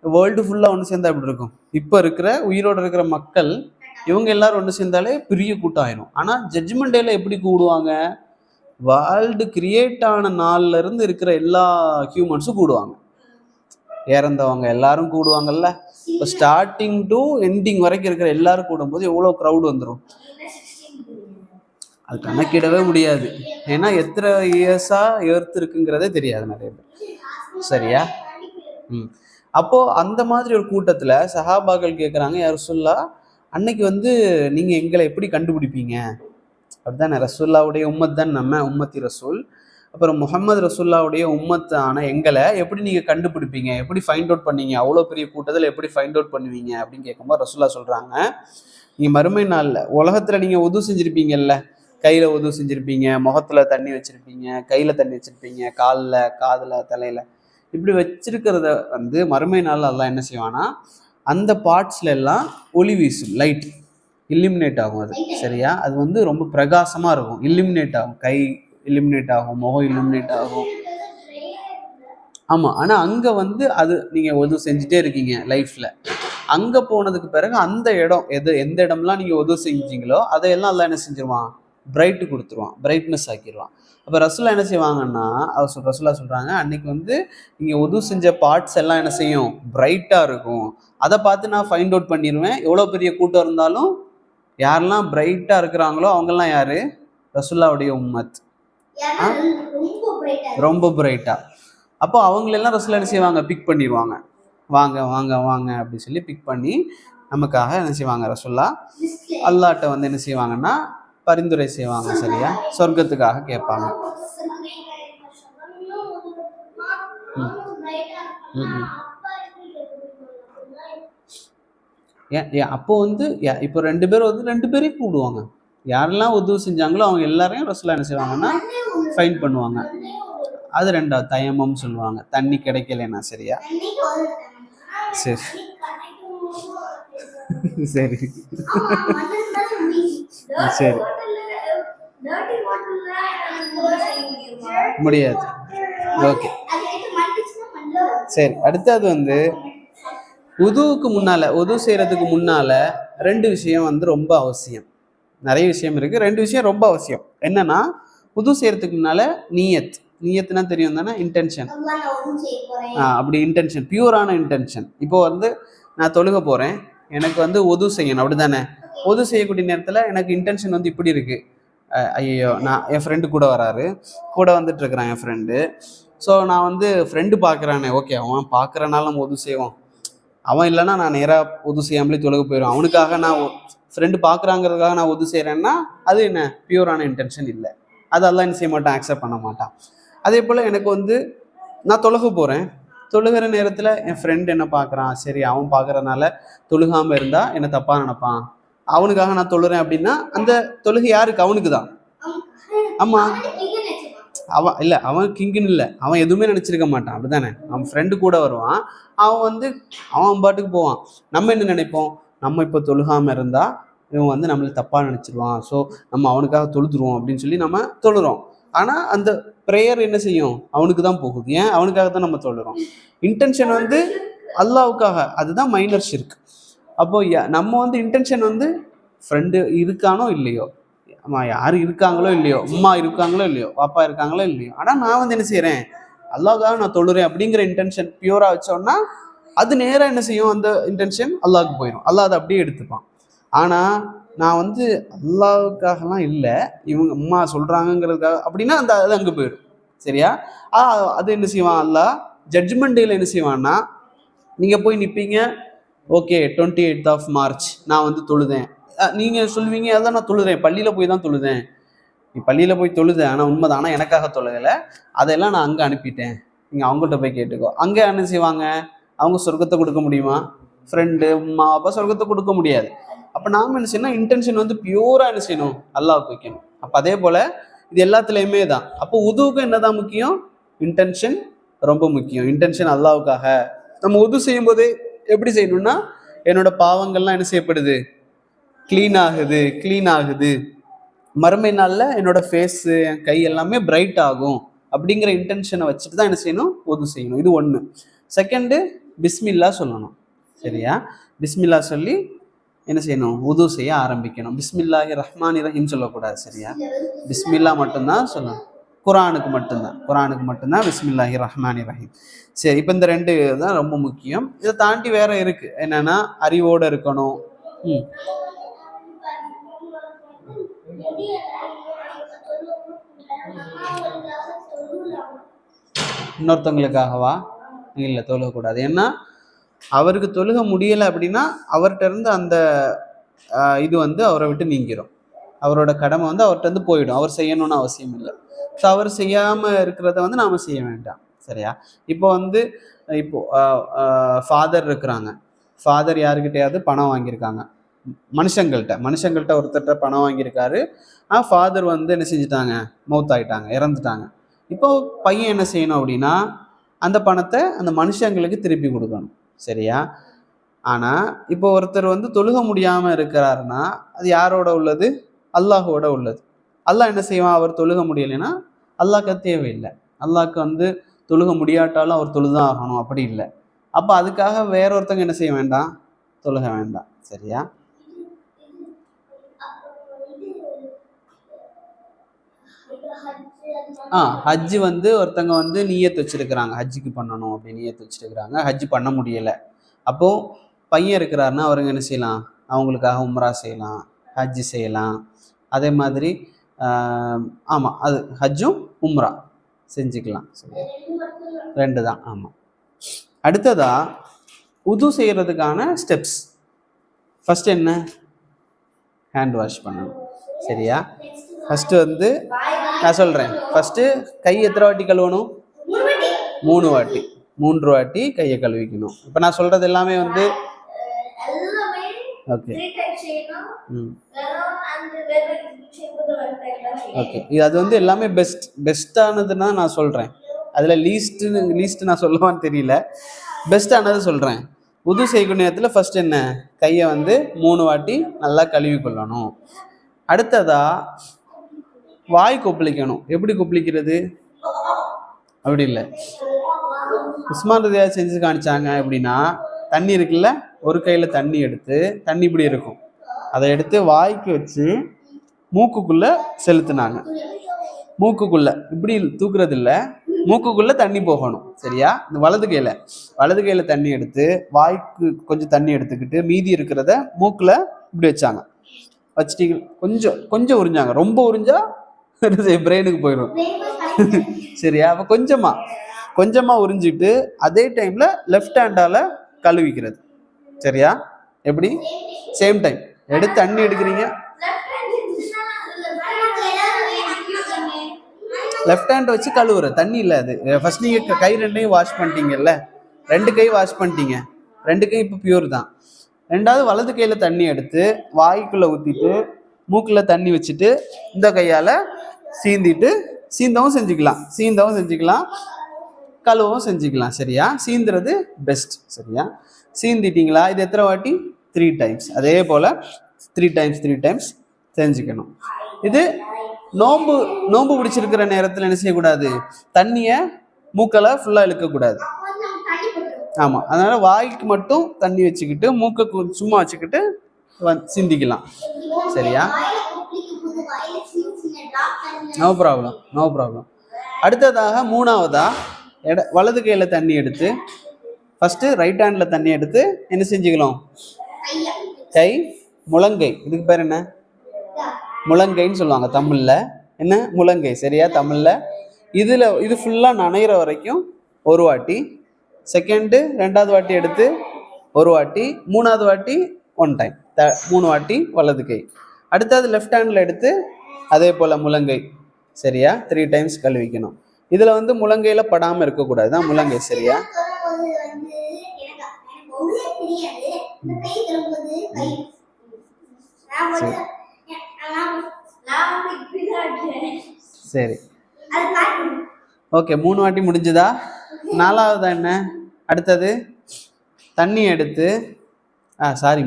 வேர்ல்டு ஃபுல்லாக ஒன்று சேர்ந்தா எப்படி இருக்கும், இப்போ இருக்கிற உயிரோடு இருக்கிற மக்கள் இவங்க எல்லாரும் ஒன்று சேர்ந்தாலே பெரிய கூட்டம் ஆயிரும். ஆனால் ஜட்ஜ்மெண்ட் டேல எப்படி கூடுவாங்க, வேர்ல்டு கிரியேட் ஆன நாள்ல இருந்து இருக்கிற எல்லா ஹியூமன்ஸும் கூடுவாங்க, இறந்தவங்க எல்லாரும் கூடுவாங்கல்ல, இப்போ ஸ்டார்டிங் டு எண்டிங் வரைக்கும் இருக்கிற எல்லாரும் கூடும்போது எவ்வளோ க்ரௌடு வந்துடும், அது கணக்கிடவே முடியாது. ஏன்னா எத்தனை இயர்ஸா எர்த் இருக்குங்கிறதே தெரியாது நிறைய பேர், சரியா? அப்போ அந்த மாதிரி ஒரு கூட்டத்துல சஹாபாக்கள் கேட்குறாங்க, யார் ரசூலுல்லாஹ் அன்னைக்கு வந்து நீங்க எங்களை எப்படி கண்டுபிடிப்பீங்க, அப்படித்தானே, ரசூலுல்லாவுடைய உம்மத் தான் நம்ம உம்மத்தி ரசூல், அப்புறம் முஹம்மது ரசூலுல்லாவுடைய உம்மத்தான எங்களை எப்படி நீங்க கண்டுபிடிப்பீங்க, எப்படி ஃபைண்ட் அவுட் பண்ணீங்க, அவ்வளோ பெரிய கூட்டத்தில் எப்படி ஃபைண்ட் அவுட் பண்ணுவீங்க அப்படின்னு கேட்கும்போது ரசூலுல்லாஹ் சொல்றாங்க, நீங்க மறுமை நாள்ல உலகத்துல நீங்க உது செஞ்சிருப்பீங்கல்ல, கையில உது செஞ்சிருப்பீங்க, முகத்துல தண்ணி வச்சிருப்பீங்க, கையில தண்ணி வச்சிருப்பீங்க, காலில் காதுல தலையில இப்படி வச்சிருக்கிறத வந்து மறுமை நாள்ல அல்லாஹ் என்ன செய்வானா, அந்த பார்ட்ஸ்ல எல்லாம் ஒளி வீசும், லைட் இல்லுமினேட் ஆகும், அது சரியா, அது வந்து ரொம்ப பிரகாசமா இருக்கும், இல்லுமினேட் ஆகும், கை இல்லுமினேட் ஆகும், முகம் இல்லுமினேட் ஆகும். ஆமா, ஆனா அங்க வந்து அது நீங்க உது செஞ்சுட்டே இருக்கீங்க லைஃப்ல, அங்க போனதுக்கு பிறகு அந்த இடம் எந்த இடம்லாம் நீங்க உது செஞ்சீங்களோ அதையெல்லாம் எல்லாம் என்ன செஞ்சிருவான், பிரைட்டு கொடுத்துருவான், பிரைட்னஸ் ஆக்கிடுவான். அப்போ ரசூலுல்லாஹ் என்ன செய்வாங்கன்னா, ரசூலுல்லாஹ் சொல்றாங்க, அன்னைக்கு வந்து நீங்க உது செஞ்ச பார்ட்ஸ் எல்லாம் என்ன செய்யும், பிரைட்டா இருக்கும், அதை பார்த்து நான் ஃபைண்ட் அவுட் பண்ணிடுவேன், எவ்வளோ பெரிய கூட்டம் இருந்தாலும் யாரெல்லாம் பிரைட்டா இருக்கிறாங்களோ அவங்கெல்லாம் யாரு, ரசூலுல்லாஹ்வுடைய உம்மத், ரொம்ப பிரைட்டா. அப்போ அவங்களெல்லாம் ரசூலுல்லாஹ் என்ன செய்வாங்க, பிக் பண்ணிடுவாங்க, வாங்க வாங்க வாங்க அப்படி சொல்லி பிக் பண்ணி நமக்காக என்ன செய்வாங்க, ரசூலுல்லாஹ் அல்லாஹ்ட்ட வந்து என்ன செய்வாங்கன்னா பரிந்துரை செய்வாங்க, சரியா, சொர்க்கத்துக்காக கேட்பாங்க. அப்போ வந்து இப்போ ரெண்டு பேரும் வந்து ரெண்டு பேரையும் கூடுவாங்க, யாரெல்லாம் உதவி செஞ்சாங்களோ அவங்க எல்லாரையும் ரசூலுல்லாஹ் என்ன செய்வாங்கன்னா ஃபைன் பண்ணுவாங்க. அது ரெண்டாவது தயமம் சொல்லுவாங்க, தண்ணி கிடைக்கலன்னா, சரியா, சரி சரி சரி முடியாது. ஓகே, சரி. அடுத்தது வந்து உதுவுக்கு முன்னால, உது செய்யறதுக்கு முன்னால ரெண்டு விஷயம் வந்து ரொம்ப அவசியம், நிறைய விஷயம் இருக்கு, ரெண்டு விஷயம் ரொம்ப அவசியம். என்னன்னா, உது செய்யறதுக்கு முன்னால நீயத்துனா தெரியும் தானே, இன்டென்ஷன், அப்படி இன்டென்ஷன், பியூரான இன்டென்ஷன். இப்போ வந்து நான் தொழுக போறேன், எனக்கு வந்து உது செய்யணும், அப்படிதானே, உது செய்யக்கூடிய நேரத்துல எனக்கு இன்டென்ஷன் வந்து இப்படி இருக்கு, ஐயோ நான் என் ஃப்ரெண்டு கூட வராரு, கூட வந்துட்டு இருக்கிறான் என் ஃப்ரெண்டு, ஸோ நான் வந்து ஃப்ரெண்டு பார்க்குறானே, ஓகே அவன் பார்க்குறனால நம்ம உது செய்வோம், அவன் இல்லைன்னா நான் நேராக உது செய்யாமலே தொழுக போயிடும், அவனுக்காக நான் ஃப்ரெண்டு பார்க்குறாங்கிறதுக்காக நான் உது செய்கிறேன்னா அது என்ன, பியூரான இன்டென்ஷன் இல்லை, அது அல்லாஹ் என்ன செய்ய மாட்டான், அக்செப்ட் பண்ண மாட்டான். அதே போல் எனக்கு வந்து நான் தொழுக போகிறேன், தொழுகிற நேரத்தில் என் ஃப்ரெண்டு என்ன பார்க்குறான், சரி அவன் பார்க்குறதுனால தொழுகாமல் இருந்தால் என்ன தப்பாக நினைப்பான், அவனுக்காக நான் தொழுறேன் அப்படின்னா அந்த தொழுகை யாருக்கு, அவனுக்கு தான். ஆமாம், அவன் கிங்குன்னு இல்லை, அவன் எதுவுமே நினச்சிருக்க மாட்டான், அப்படிதானே? அவன் ஃப்ரெண்டு கூட வருவான், அவன் பாட்டுக்கு போவான். நம்ம என்ன நினைப்போம், நம்ம இப்போ தொழுகாமல் இருந்தால் இவன் நம்மளை தப்பாக நினச்சிடுவான், ஸோ நம்ம அவனுக்காக தொழுதுருவோம் அப்படின்னு சொல்லி நம்ம தொழுறோம். ஆனால் அந்த ப்ரேயர் என்ன செய்யும், அவனுக்கு தான் போகுது. ஏன்? அவனுக்காக தான் நம்ம தொழுறோம். இன்டென்ஷன் அல்லாவுக்காக, அதுதான் மைனர் ஷிர்க். அப்போ நம்ம இன்டென்ஷன் ஃப்ரெண்டு இருக்கானோ இல்லையோ, அம்மா யார் இருக்காங்களோ இல்லையோ, அம்மா இருக்காங்களோ இல்லையோ, பாப்பா இருக்காங்களோ இல்லையோ, ஆனால் நான் என்ன செய்கிறேன், அல்லாவுக்காக நான் தொழுறேன் அப்படிங்கிற இன்டென்ஷன் பியூராக வச்சோன்னா அது நேராக என்ன செய்யும், அந்த இன்டென்ஷன் அல்லாவுக்கு போயிடும். அல்லாஹ் அதை அப்படியே எடுத்துப்பான். ஆனால் நான் அல்லாவுக்காகலாம் இல்லை, இவங்க அம்மா சொல்கிறாங்கங்கிறதுக்காக அப்படின்னா அது அங்கே போயிடும். சரியா? அது என்ன செய்வான் அல்லாஹ் ஜட்ஜ்மெண்ட் டேல என்ன செய்வான்னா, நீங்கள் போய் நிற்பீங்க, ஓகே 28th March நான் தொழுதேன், நீங்கள் சொல்லுவீங்க அதான் நான் தொழுதேன், பள்ளியில் போய் தான் தொழுதேன். நீ பள்ளியில் போய் தொழுதேன், ஆனால் உண்மைதான், ஆனால் எனக்காக தொழுகலை, அதெல்லாம் நான் அங்கே அனுப்பிட்டேன், நீங்கள் அவங்கள்ட்ட போய் கேட்டுக்கோ. அங்கே என்ன செய்வாங்க, அவங்க சொர்க்கத்தை கொடுக்க முடியுமா? ஃப்ரெண்டு அம்மா அப்பா சொர்க்கத்தை கொடுக்க முடியாது. அப்போ நாம் என்ன செய்யணும், இன்டென்ஷன் பியூராக என்ன செய்யணும், அல்லாஹ்வுக்கு வைக்கணும். அப்போ அதே போல் இது எல்லாத்துலேயுமே தான். அப்போ உதுவுக்கு என்னதான் முக்கியம், இன்டென்ஷன் ரொம்ப முக்கியம். இன்டென்ஷன் அல்லாஹ்வுக்காக. நம்ம உது செய்யும் போதே எப்படி செய்யணும்னா, என்னோட பாவங்கள்லாம் என்ன செய்யப்படுது, க்ளீன் ஆகுது, மறுமை நாளில் என்னோட ஃபேஸு என் கை எல்லாமே பிரைட் ஆகும் அப்படிங்கிற இன்டென்ஷனை வச்சுட்டு தான் என்ன செய்யணும், உது செய்யணும். இது ஒன்று. செகண்டு, பிஸ்மில்லா சொல்லணும். சரியா? பிஸ்மில்லா சொல்லி என்ன செய்யணும், உது செய்ய ஆரம்பிக்கணும். பிஸ்மில்லாஹி ரஹ்மானி ரஹீம் சொல்லக்கூடாது. சரியா? பிஸ்மில்லா மட்டும்தான் சொல்லணும். குரானுக்கு மட்டும்தான் பிஸ்மில்லாஹி ரஹ்மானி ரஹீம். சரி, இப்போ இந்த 2 தான் ரொம்ப முக்கியம். இதை தாண்டி வேற இருக்கு, என்னன்னா அறிவோடு இருக்கணும். இன்னொருத்தவங்களுக்காகவா? இல்லை, தொழுகக்கூடாது. ஏன்னா அவருக்கு தொழுக முடியலை அப்படின்னா அவர்கிட்ட இருந்து அந்த இது அவரை விட்டு நீங்கிரும். அவரோட கடமை அவர்கிட்ட போயிடும். அவர் செய்யணும்னு அவசியம் இல்லை. ஸோ அவர் செய்யாமல் இருக்கிறத நாம் செய்ய வேண்டாம். சரியா? இப்போ இப்போ ஃபாதர் இருக்கிறாங்க, ஃபாதர் யாருக்கிட்டையாவது பணம் வாங்கியிருக்காங்க, மனுஷங்கள்கிட்ட ஒருத்தர்கிட்ட பணம் வாங்கியிருக்காரு. ஃபாதர் என்ன செஞ்சுட்டாங்க, மௌத்தாயிட்டாங்க, இறந்துட்டாங்க. இப்போ பையன் என்ன செய்யணும் அப்படின்னா, அந்த பணத்தை அந்த மனுஷங்களுக்கு திருப்பி கொடுக்கணும். சரியா? ஆனால் இப்போ ஒருத்தர் தொழுக முடியாமல் இருக்கிறாருன்னா அது யாரோட உள்ளது, அல்லாஹோட உள்ளது. அல்லாஹ் என்ன செய்வான், அவர் தொழுக முடியலைன்னா அல்லாஹ்க்கு தேவையில்லை. அல்லாஹ்க்கு தொழுக முடியாட்டாலும் அவர் தொழுதான் ஆகணும் அப்படி இல்லை. அப்போ அதுக்காக வேற ஒருத்தங்க என்ன செய்ய வேண்டாம், தொழுக வேண்டாம். சரியா? ஹஜ்ஜு ஒருத்தங்க நியத்து வச்சிருக்கிறாங்க, ஹஜ்ஜுக்கு பண்ணணும் அப்படின்னு நியத்து வச்சிருக்கிறாங்க, ஹஜ்ஜு பண்ண முடியலை. அப்போ பையன் இருக்கிறாருன்னா அவருங்க என்ன செய்யலாம், அவங்களுக்காக உம்ரா செய்யலாம், ஹஜ்ஜு செய்யலாம். அதே மாதிரி ஆமாம், அது ஹஜ்ஜும் உம்ரா செஞ்சுக்கலாம். சரி, 2 தான். ஆமாம். அடுத்ததா உது செய்யறதுக்கான ஸ்டெப்ஸ். ஃபர்ஸ்ட் என்ன, ஹேண்ட் வாஷ் பண்ணணும். சரியா? ஃபஸ்ட்டு நான் சொல்கிறேன். ஃபஸ்ட்டு கை எத்தனை வாட்டி கழுவணும், 3 வாட்டி, 3 வாட்டி கையை கழுவிக்கணும். இப்போ நான் சொல்கிறது எல்லாமே ஓகே ஓகே இது அது எல்லாமே பெஸ்ட்டானதுன்னா நான் சொல்கிறேன். அதில் லீஸ்ட்டு நான் சொல்லுவான்னு தெரியல, பெஸ்ட்டானது சொல்கிறேன். உது செய்யும் நேரத்தில் ஃபஸ்ட் என்ன, கையை 3 வாட்டி நல்லா கழுவி கொள்ளணும். அடுத்ததா வாய் கொப்பளிக்கணும். எப்படி கொப்பளிக்கிறது, அப்படி இல்லை, உஸ்மான் ரதியா செஞ்சு காணிச்சாங்க. எப்படின்னா, தண்ணி இருக்குல்ல, ஒரு கையில் தண்ணி எடுத்து, தண்ணி இப்படி இருக்கும், அதை எடுத்து வாய்க்கு வச்சு மூக்குக்குள்ளே செலுத்துனாங்க. மூக்குக்குள்ளே இப்படி தூக்குறது இல்லை, மூக்குக்குள்ளே தண்ணி போகணும். சரியா? இந்த வலது கையில் தண்ணி எடுத்து வாய்க்கு கொஞ்சம் தண்ணி எடுத்துக்கிட்டு மீதி இருக்கிறத மூக்கில் இப்படி வச்சாங்க. வச்சுட்டு கொஞ்சம் உறிஞ்சாங்க. ரொம்ப உறிஞ்சா பிரெயினுக்கு போயிடும். சரியா? அப்போ கொஞ்சமாக உறிஞ்சிட்டு அதே டைமில் லெஃப்ட் ஹேண்டால் கழுவிக்கிறது. சரியா? எப்படி? சேம் டைம் எடுத்து தண்ணி எடுக்கிறீங்க, லெஃப்ட் ஹேண்ட் வச்சு கழுவுற தண்ணி இல்லை அது. ஃபர்ஸ்ட் நீங்கள் கை 2யும் வாஷ் பண்ணிட்டீங்கல்ல, 2 கை வாஷ் பண்ணிட்டீங்க, 2 கை இப்போ பியூர் தான். ரெண்டாவது வலது கையில் தண்ணி எடுத்து வாய்க்குள்ளே ஊற்றிட்டு மூக்கில் தண்ணி வச்சுட்டு இந்த கையால் சீந்திட்டு சீந்தவும் செஞ்சுக்கலாம், கழுவவும் செஞ்சுக்கலாம். சரியா? சீந்துறது பெஸ்ட். சரியா? சீந்திட்டீங்களா? இது எத்தனை வாட்டி? 3 டைம்ஸ். அதே போல் 3 டைம்ஸ் செஞ்சுக்கணும். இது நோம்பு பிடிச்சிருக்கிற நேரத்தில் என்ன செய்யக்கூடாது? தண்ணியை மூக்கலை ஃபுல்லாக இழுக்கக்கூடாது. ஆமாம், அதனால் வாய்க்கு மட்டும் தண்ணி வச்சுக்கிட்டு மூக்கை சும்மா வச்சுக்கிட்டு சிந்திக்கலாம். சரியா? No problem. அடுத்ததாக மூணாவதா வலது கையில் தண்ணி எடுத்து, ஃபஸ்ட்டு ரைட் ஹேண்டில் தண்ணி எடுத்து என்ன செஞ்சுக்கலாம்? கை முழங்கை, இதுக்கு பேர் என்ன? முழங்கைன்னு சொல்லுவாங்க தமிழில். என்ன? முழங்கை. சரியா? தமிழில் இது ஃபுல்லாக நனைகிற வரைக்கும் ஒரு வாட்டி, செகண்டு 2வது வாட்டி எடுத்து ஒரு வாட்டி, 3வது வாட்டி 1 டைம், 3 வாட்டி வலது கை. அடுத்தது லெஃப்ட் ஹேண்டில் எடுத்து அதே போல் முழங்கை. சரியா? 3 டைம்ஸ் கழுவிக்கணும். இதில் வந்து முழங்கையில் படாமல் இருக்கக்கூடாது தான் முழங்கை. சரியா? சரி, ஓகே. 3 வாட்டி முடிஞ்சுதா? 4வது என்ன? அடுத்தது தண்ணி எடுத்து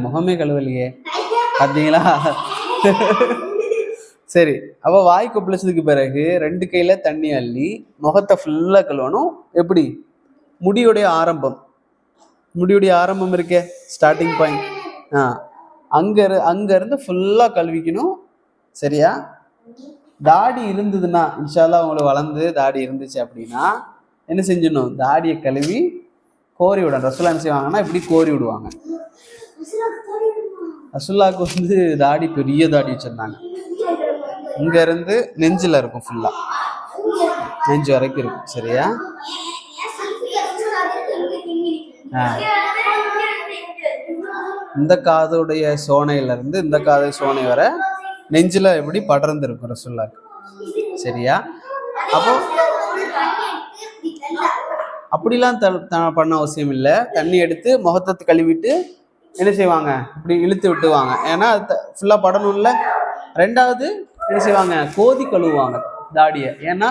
முகமே கழுவலையே, பார்த்தீங்களா? சரி, அப்போ வாய் கொப்பளிச்சதுக்கு பிறகு 2 கையில் தண்ணி அள்ளி முகத்தை ஃபுல்லாக கழுவணும். எப்படி? முடியுடைய ஆரம்பம் இருக்கே, ஸ்டார்டிங் பாயிண்ட், அங்கேருந்து ஃபுல்லாக கழுவிக்கணும். சரியா? தாடி இருந்ததுன்னா, இன்ஷால்லா உங்களுக்கு வளர்ந்து தாடி இருந்துச்சு அப்படின்னா என்ன செஞ்சிடணும்? தாடியை கழுவி கோரி விடணும். ரசூலா என்ன செய்வாங்கன்னா இப்படி கோரி விடுவாங்க. ரசூலாவுக்கு வந்து தாடி பெரிய தாடி வச்சுருந்தாங்க. இங்கேருந்து நெஞ்சில் இருக்கும், ஃபுல்லாக நெஞ்சு வரைக்கும் இருக்கும். சரியா? இந்த காதுடைய சோனையிலேருந்து இந்த காது சோனை வர நெஞ்சில் எப்படி படர்ந்து இருக்கும் ரசூலுல்லாஹ்க்கு. சரியா? அப்போ அப்படிலாம் பண்ண அவசியம் இல்லை. தண்ணி எடுத்து முகத்தை கழுவிட்டு என்ன செய்வாங்க? இப்படி இழுத்து விட்டுவாங்க. ஏன்னா அது ஃபுல்லாக படணும்ல. 2வது என்ன செய்வாங்க? கோதி கழுவுவாங்க தாடியை. ஏன்னா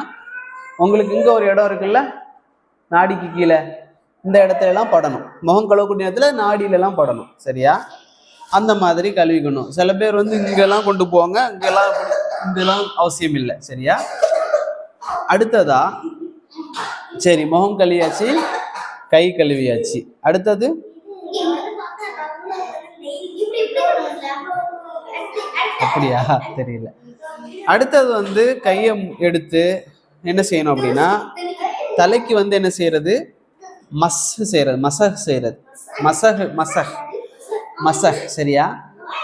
உங்களுக்கு இங்கே ஒரு இடம் இருக்குல்ல, நாடிக்கு கீழே, இந்த இடத்துல எல்லாம் படணும். முகம் கழுவக்கூடிய நேரத்தில் நாடியிலலாம் படணும். சரியா? அந்த மாதிரி கழுவிக்கணும். சில பேர் வந்து இங்கெல்லாம் கொண்டு போவாங்க, இங்கெல்லாம் அவசியம் இல்லை. சரியா? அடுத்ததா, சரி, முகம் கழுவியாச்சு, கை கழுவியாச்சு. அடுத்தது அப்படியா? தெரியல. அடுத்தது வந்து கையை எடுத்து என்ன செய்யணும் அப்படின்னா, தலைக்கு வந்து என்ன செய்யறது? மசஹ் செய்யறது. மசஹ். சரியா?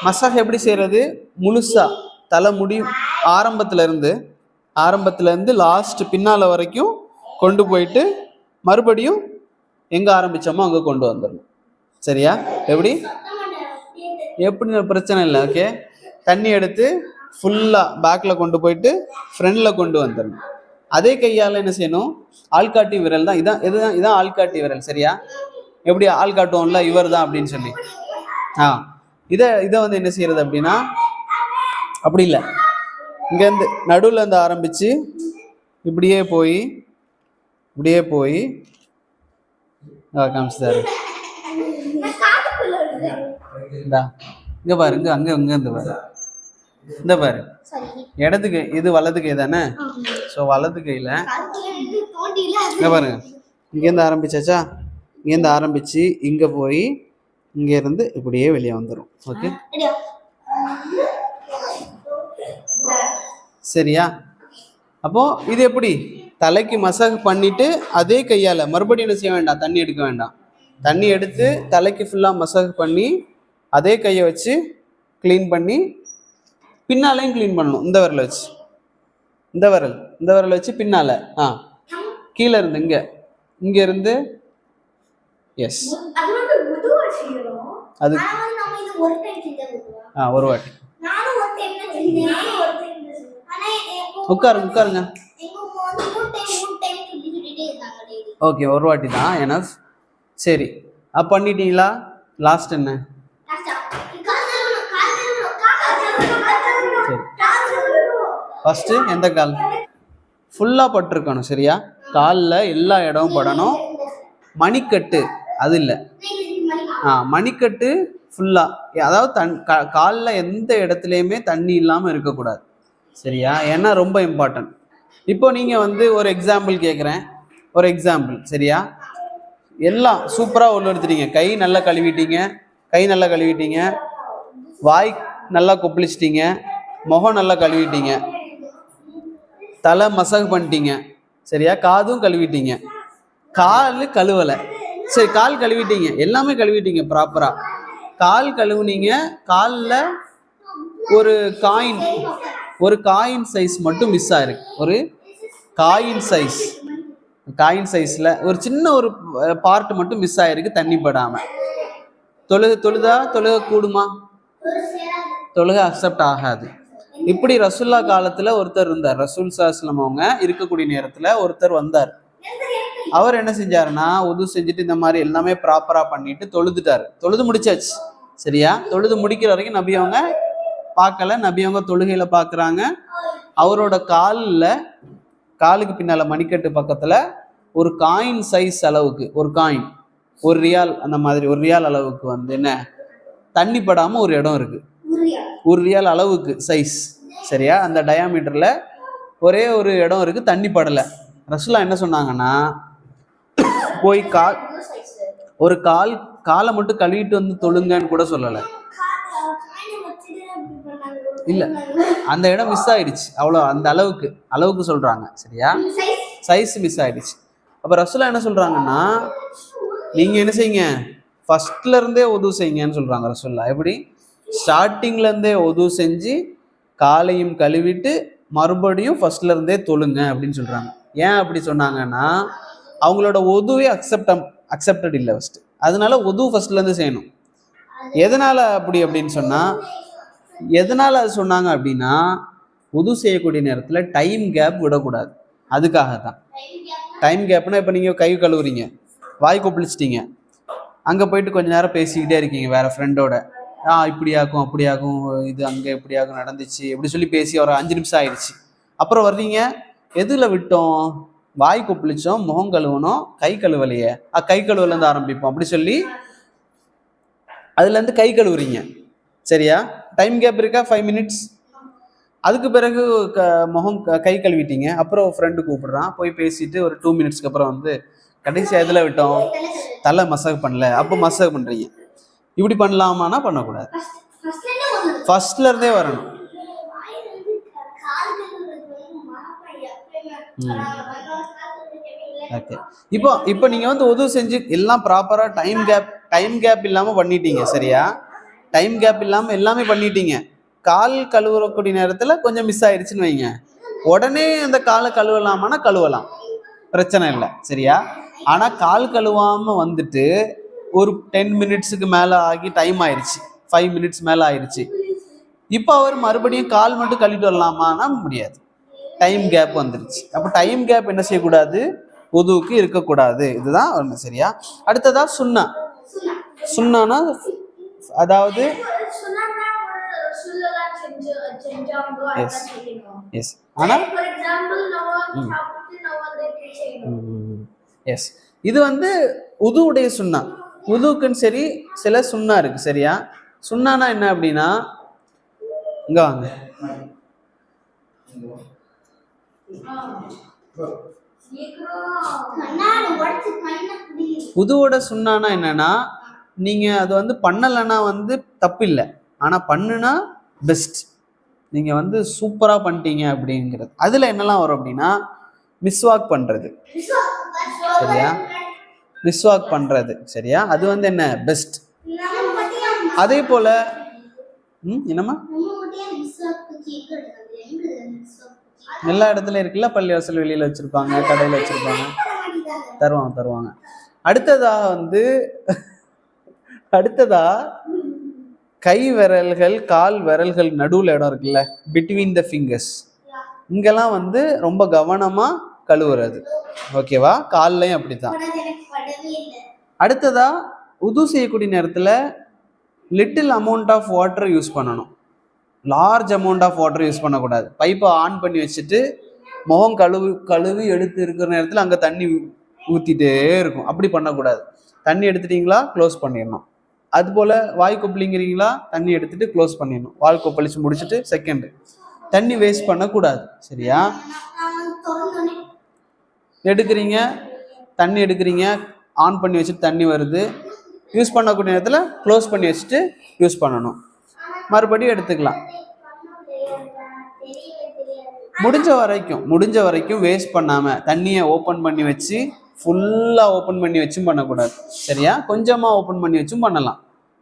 மசஹ் எப்படி செய்யறது? முழுசா தலை முடி ஆரம்பத்துல இருந்து லாஸ்ட் பின்னால வரைக்கும் கொண்டு போயிட்டு மறுபடியும் எங்க ஆரம்பிச்சோமோ அங்க கொண்டு வந்துடணும். சரியா? எப்படி பிரச்சனை இல்லை. ஓகே. தண்ணி எடுத்து ஃபுல்லா பேக்ல கொண்டு போயிட்டு ஃப்ரண்ட்ல கொண்டு வந்துடணும். அதே கையால் என்ன செய்யணும்? ஆள்காட்டி விரல் தான். இதான் ஆள்காட்டி விரல். சரியா? எப்படி ஆள் காட்டுவோம்ல, இவர் தான் அப்படின்னு சொல்லி. இதை வந்து என்ன செய்யறது அப்படின்னா, அப்படி இல்லை, இங்கேருந்து நடுவில் இருந்து ஆரம்பிச்சு இப்படியே போய் காமிச்சுதாரு. இங்க பாரு, அங்க இருந்து பாரு, இந்த பாரு, இடது கை இது வலது கை தானே. ஸோ வலது கையில இங்க பாருங்க, இங்கேருந்து ஆரம்பிச்சாச்சா, இங்கேருந்து ஆரம்பிச்சு இங்க போய் இங்க இருந்து இப்படியே வெளியே வந்துடும். ஓகே, சரியா? அப்போ இது எப்படி தலைக்கு மசாஜ் பண்ணிட்டு அதே கையால மறுபடியும் என்ன செய்ய வேண்டாம், தண்ணி எடுக்க வேண்டாம். தண்ணி எடுத்து தலைக்கு ஃபுல்லா மசாஜ் பண்ணி அதே கையை வச்சு கிளீன் பண்ணி பின்னாலையும் கிளீன் பண்ணணும். இந்த விரல் வச்சு பின்னால கீழே இருந்து இங்க இருந்து எஸ், அது ஒரு வாட்டி உட்காருங்க. ஓகே, ஒரு வாட்டி தான் எனஃப். சரி, பண்ணிட்டீங்களா? லாஸ்ட் என்ன? ஃபர்ஸ்ட் எந்த கால்? ஃபுல்லாக பட்டிருக்கணும். சரியா? காலில் எல்லா இடமும் படணும். மணிக்கட்டு அது இல்லை. மணிக்கட்டு ஃபுல்லாக, அதாவது காலில் எந்த இடத்துலையுமே தண்ணி இல்லாமல் இருக்கக்கூடாது. சரியா? ஏன்னா ரொம்ப இம்பார்ட்டன்ட். இப்போ நீங்கள் வந்து ஒரு எக்ஸாம்பிள் கேட்குறேன், ஒரு எக்ஸாம்பிள். சரியா? எல்லாம் சூப்பராக உள்ளெடுத்துட்டீங்க, கை நல்லா கழுவிட்டீங்க, வாய் நல்லா கொப்பளிச்சிட்டீங்க, முகம் நல்லா கழுவிட்டீங்க, தலை மசாஜ் பண்ணிட்டீங்க. சரியா? காதும் கழுவிட்டீங்க, கால் கழுவலை. சரி, கால் கழுவிட்டீங்க, எல்லாமே கழுவிட்டீங்க ப்ராப்பராக. கால் கழுவுனீங்க, காலில் ஒரு காயின் சைஸ் மட்டும் மிஸ் ஆயிருக்கு. ஒரு காயின் சைஸில் ஒரு சின்ன ஒரு பார்ட் மட்டும் மிஸ் ஆயிருக்கு, தண்ணி படாமல். தொழுக கூடுமா? தொழுக அக்செப்ட் ஆகாது. இப்படி ரசூல்லா காலத்தில் ஒருத்தர் இருந்தார். ரசூல் ஸல்லல்லாஹு அவங்க இருக்கக்கூடிய நேரத்தில் ஒருத்தர் வந்தார். அவர் என்ன செஞ்சாருன்னா, உது செஞ்சுட்டு இந்த மாதிரி எல்லாமே ப்ராப்பராக பண்ணிட்டு தொழுது முடிச்சாச்சு. சரியா? தொழுது முடிக்கிற வரைக்கும் நபி அவங்க பார்க்கல. நபி அவங்க தொழுகையில் பார்க்குறாங்க. அவரோட காலுக்கு பின்னால் மணிக்கட்டு பக்கத்தில் ஒரு காயின் சைஸ் அளவுக்கு, ஒரு காயின், ஒரு ரியால், அந்த மாதிரி ஒரு ரியால் அளவுக்கு வந்து என்ன தண்ணி படாமல் ஒரு இடம் இருக்குது. ஒரு ரியால் அளவுக்கு சைஸ். சரியா? அந்த டயாமீட்டரில் ஒரே ஒரு இடம் இருக்குது, தண்ணி படலை. ரசூலா என்ன சொன்னாங்கன்னா, போய் காலை மட்டும் கழுவிட்டு வந்து தொழுங்கன்னு கூட சொல்லலை. இல்லை, அந்த இடம் மிஸ் ஆயிடுச்சு, அவ்வளோ. அந்த அளவுக்கு சொல்கிறாங்க. சரியா? சைஸ் மிஸ் ஆயிடுச்சு. அப்போ ரசூலா என்ன சொல்கிறாங்கன்னா, நீங்கள் என்ன செய்யுங்க, ஃபஸ்ட்லேருந்தே உது செய்யுங்கன்னு சொல்கிறாங்க ரசூலா. எப்படி? ஸ்டார்டிங்லேருந்தே உது செஞ்சு காலையும் கழுவிட்டு மறுபடியும் ஃபஸ்ட்லேருந்தே தொழுங்க அப்படின்னு சொல்கிறாங்க. ஏன் அப்படி சொன்னாங்கன்னா, அவங்களோட உதுவே அக்செப்டட் இல்லை ஃபஸ்ட்டு. அதனால உது ஃபஸ்ட்லேருந்து செய்யணும். எதனால் அப்படின்னு சொன்னால், எதனால் அது சொன்னாங்க அப்படின்னா, உது செய்யக்கூடிய நேரத்தில் டைம் கேப் விடக்கூடாது. அதுக்காக தான். டைம் கேப்னா, இப்போ நீங்கள் கை கழுவுறீங்க, வாய் கொப்பளிச்சிட்டீங்க, அங்கே போயிட்டு கொஞ்ச நேரம் பேசிக்கிட்டே இருக்கீங்க வேறு ஃப்ரெண்டோட. இப்படியாக்கும் அப்படியாகும், இது அங்கே எப்படியாகும் நடந்துச்சு எப்படி சொல்லி பேசி ஒரு 5 நிமிஷம் ஆயிடுச்சு. அப்புறம் வர்றீங்க, எதில் விட்டோம்? வாய் கொப்பளிச்சோம், முகம் கழுவணும், கை கழுவலையே, கை கழுவலேருந்து ஆரம்பிப்போம் அப்படி சொல்லி அதுலேருந்து கை கழுவுறீங்க. சரியா? டைம் கேப் இருக்கா? 5 மினிட்ஸ். அதுக்கு பிறகு முகம் கை கழுவிட்டீங்க. அப்புறம் ஃப்ரெண்டு கூப்பிடுறான், போய் பேசிட்டு ஒரு 2 மினிட்ஸ்க்கு அப்புறம் வந்து கடைசி எதில் விட்டோம்? தலை மசாஜ் பண்ணல, அப்போ மசாஜ் பண்ணுறீங்க. இப்படி பண்ணலாமான்னா பண்ணக்கூடாது. ஃபர்ஸ்ட்லேருந்தே வரணும். ஓகே. இப்போ நீங்கள் வந்து உது செஞ்சு எல்லாம் ப்ராப்பராக டைம் கேப் இல்லாமல் பண்ணிட்டீங்க. சரியா? டைம் கேப் இல்லாமல் எல்லாமே பண்ணிட்டீங்க. கால் கழுவுறக்கூடிய நேரத்தில் கொஞ்சம் மிஸ் ஆயிடுச்சுன்னு வைங்க, உடனே அந்த காலை கழுவலாமான்னா கழுவலாம், பிரச்சனை இல்லை. சரியா? ஆனால் கால் கழுவாமல் வந்துட்டு ஒரு 10 மினிட்ஸுக்கு மேலே ஆகி டைம் ஆயிடுச்சு, 5 மினிட்ஸ் மேலே ஆயிடுச்சு. இப்போ அவர் மறுபடியும் கால் மட்டும் கழுவிட்டு வரலாமான்னா முடியாது, டைம் கேப் வந்துருச்சு. அப்போ டைம் கேப் என்ன செய்யக்கூடாது? உதுவுக்கு இருக்கக்கூடாது. இதுதான் ஒன்று. சரியா? அடுத்ததா சுன்னானா, அதாவது ஆனால் எஸ், இது வந்து உதுவுடைய சுன்னா. உதுவுக்குன்னு சரி சில சுன்னா இருக்கு. சரியா? சுன்னானா என்ன அப்படின்னா, இங்க வாங்க, உதுவோட சுன்னானா என்னன்னா, நீங்க அது வந்து பண்ணலைன்னா வந்து தப்பு இல்லை, ஆனா பண்ணுனா பெஸ்ட். நீங்க வந்து சூப்பரா பண்ணிட்டீங்க அப்படிங்கிறது. அதுல என்னெல்லாம் வரும் அப்படின்னா, மிஸ்வாக் பண்றது. சரியா? மிஸ்வாக் பண்றது. சரியா? அது வந்து என்ன பெஸ்ட். அதே போல என்னம்மா, எல்லா இடத்துலயும் இருக்குல்ல, பள்ளிவாசல் வெளியில வச்சிருப்பாங்க, கடையில வச்சிருப்பாங்க, தருவாங்க. அடுத்ததா கை விரல்கள், கால் விரல்கள் நடுவில் இடம் இருக்குல்ல, பிட்வீன் த ஃபிங்கர்ஸ், இங்கெல்லாம் வந்து ரொம்ப கவனமா கழுவுறது. ஓகேவா? கால்லையும் அப்படித்தான். அடுத்ததா உது செய்யக்கூடிய நேரத்தில் little amount of water use பண்ணணும், large amount of water use பண்ணக்கூடாது. பைப்பை ஆன் பண்ணி வச்சுட்டு முகம் கழுவி எடுத்து இருக்கிற நேரத்தில் அங்கே தண்ணி ஊற்றிட்டே இருக்கும். அப்படி பண்ணக்கூடாது. தண்ணி எடுத்துட்டீங்களா க்ளோஸ் பண்ணிடணும். அதுபோல் வாய் கொப்பளிங்கிறீங்களா, தண்ணி எடுத்துட்டு க்ளோஸ் பண்ணிடணும். வாய் கொப்பளிச்சு முடிச்சுட்டு செகண்டு. தண்ணி வேஸ்ட் பண்ணக்கூடாது. சரியா? எடுக்கிறீங்க, தண்ணி எடுக்கிறீங்க, ஆன் பண்ணி வச்சுட்டு தண்ணி வருது, யூஸ் பண்ணக்கூடிய நேரத்தில் க்ளோஸ் பண்ணி வச்சுட்டு யூஸ் பண்ணணும். மறுபடியும் எடுத்துக்கலாம். முடிஞ்ச வரைக்கும் வேஸ்ட் பண்ணாமல் தண்ணியை ஓப்பன் பண்ணி வச்சு ஃபுல்லாக ஓப்பன் பண்ணி வச்சும் பண்ணக்கூடாது. சரியா? கொஞ்சமாக ஓப்பன் பண்ணி வச்சும் பண்ணலாம்.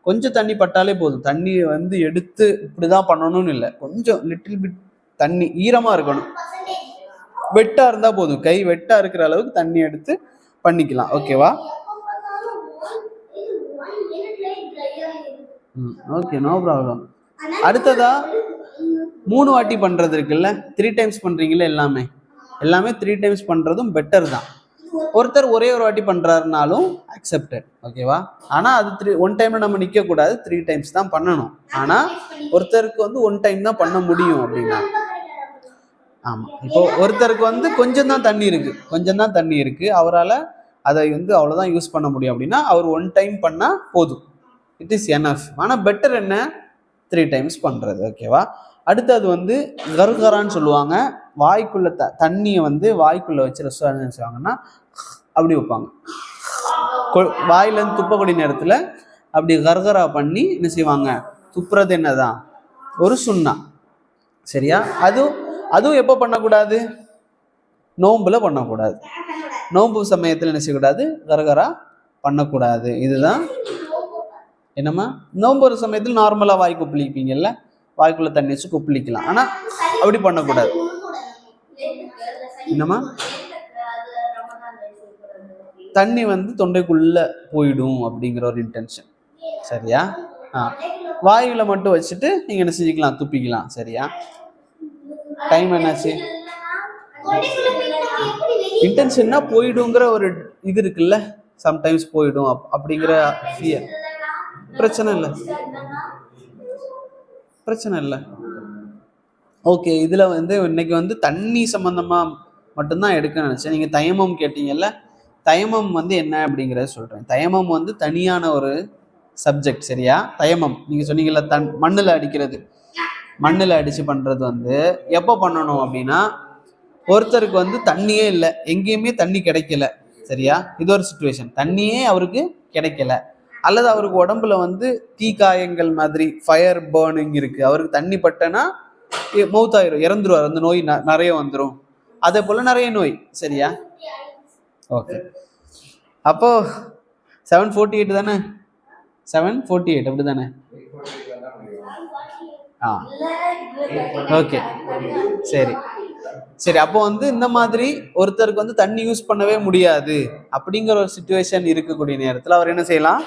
கொஞ்சம் தண்ணி பட்டாலே போதும். தண்ணி வந்து எடுத்து இப்படி தான் பண்ணணும்னு இல்லை. கொஞ்சம் லிட்டில் பிட் தண்ணி ஈரமாக இருக்கணும். வெட்டாக இருந்தால் போதும். கை வெட்டாக இருக்கிற அளவுக்கு தண்ணி எடுத்து பண்ணிக்கலாம். ஓகேவா? Okay, no problem. அடுத்ததா 3 வாட்டி பண்ணுறது இருக்குல்ல, 3 டைம்ஸ் பண்ணுறீங்களே. எல்லாமே 3 டைம்ஸ் பண்ணுறதும் பெட்டர் தான். ஒருத்தர் ஒரே ஒரு வாட்டி பண்ணுறாருனாலும் அக்செப்டட். ஓகேவா? ஆனால் அது 1 டைமில் நம்ம நிற்கக்கூடாது, 3 டைம்ஸ் தான் பண்ணணும். ஆனால் ஒருத்தருக்கு வந்து 1 டைம் தான் பண்ண முடியும் அப்படின்னா. ஆமாம், இப்போ ஒருத்தருக்கு வந்து கொஞ்சம் தான் தண்ணி இருக்குது, அவரால் அதை வந்து அவ்வளோதான் யூஸ் பண்ண முடியும் அப்படின்னா அவர் 1 டைம் பண்ணால் போதும். It is enough. ஆனால் பெட்டர் என்ன, 3 டைம்ஸ் பண்ணுறது. ஓகேவா? அடுத்தது வந்து கர்கரான்னு சொல்லுவாங்க. வாய்க்குள்ளே தண்ணியை வந்து வாய்க்குள்ளே வச்சு ரெஸ்டாரண்ட் என்ன செய்வாங்கன்னா அப்படி வைப்பாங்க. வாயிலேருந்து துப்பக்கூடிய நேரத்தில் அப்படி கர்கரா பண்ணி என்ன செய்வாங்க, துப்புறது என்னதான் ஒரு சுண்ணா. சரியா? அதுவும் எப்போ பண்ணக்கூடாது, நோம்புல பண்ணக்கூடாது. நோம்பு சமயத்தில் என்ன செய்யக்கூடாது, கர்கரா பண்ணக்கூடாது. இதுதான் என்னம்மா, நோம்பு ஒரு சமயத்தில் நார்மலாக வாய் கொப்பளிப்பீங்கல்ல, வாய்க்குள்ளே தண்ணி வச்சு கொப்பளிக்கலாம். ஆனால் அப்படி பண்ணக்கூடாது. என்னம்மா, தண்ணி வந்து தொண்டைக்குள்ளே போயிடும் அப்படிங்கிற ஒரு இன்டென்ஷன். சரியா? வாயில் மட்டும் வச்சுட்டு நீங்கள் என்ன செஞ்சுக்கலாம், துப்பிக்கலாம். சரியா? டைம் என்னாச்சு? இன்டென்ஷன்னா போயிடுங்கிற ஒரு இது இருக்குல்ல, சம்டைம்ஸ் போயிடும் அப்படிங்கிற ஃபியர். பிரச்சனை இல்லை. ஓகே, இதில் வந்து இன்னைக்கு வந்து தண்ணி சம்மந்தமாக மட்டும்தான் எடுக்க நினச்சேன். நீங்கள் தயமம் கேட்டீங்கல்ல, தயமம் வந்து என்ன அப்படிங்கிறத சொல்கிறேன். தயமம் வந்து தனியான ஒரு சப்ஜெக்ட். சரியா? தயமம் நீங்கள் சொன்னீங்கல்ல, மண்ணில் அடித்து பண்ணுறது வந்து எப்போ பண்ணணும் அப்படின்னா, ஒருத்தருக்கு வந்து தண்ணியே இல்லை, எங்கேயுமே தண்ணி கிடைக்கல. சரியா? இது ஒரு சிச்சுவேஷன். தண்ணியே அவருக்கு கிடைக்கல, அல்லது அவருக்கு உடம்புல வந்து தீக்காயங்கள் மாதிரி ஃபயர் பர்னிங் இருக்குது, அவருக்கு தண்ணி பட்டனா மவுத்தாயிரும், இறந்துருவார், அந்த நோய் நிறைய வந்துடும். அதே போல் நிறைய நோய். சரியா? ஓகே, அப்போ 748 தானே, 748 அப்படி தானே? ஓகே, சரி. அப்போ வந்து இந்த மாதிரி ஒருத்தருக்கு வந்து தண்ணி யூஸ் பண்ணவே முடியாது அப்படிங்கிற ஒரு சிச்சுவேஷன் இருக்கக்கூடிய நேரத்தில் அவர் என்ன செய்யலாம்,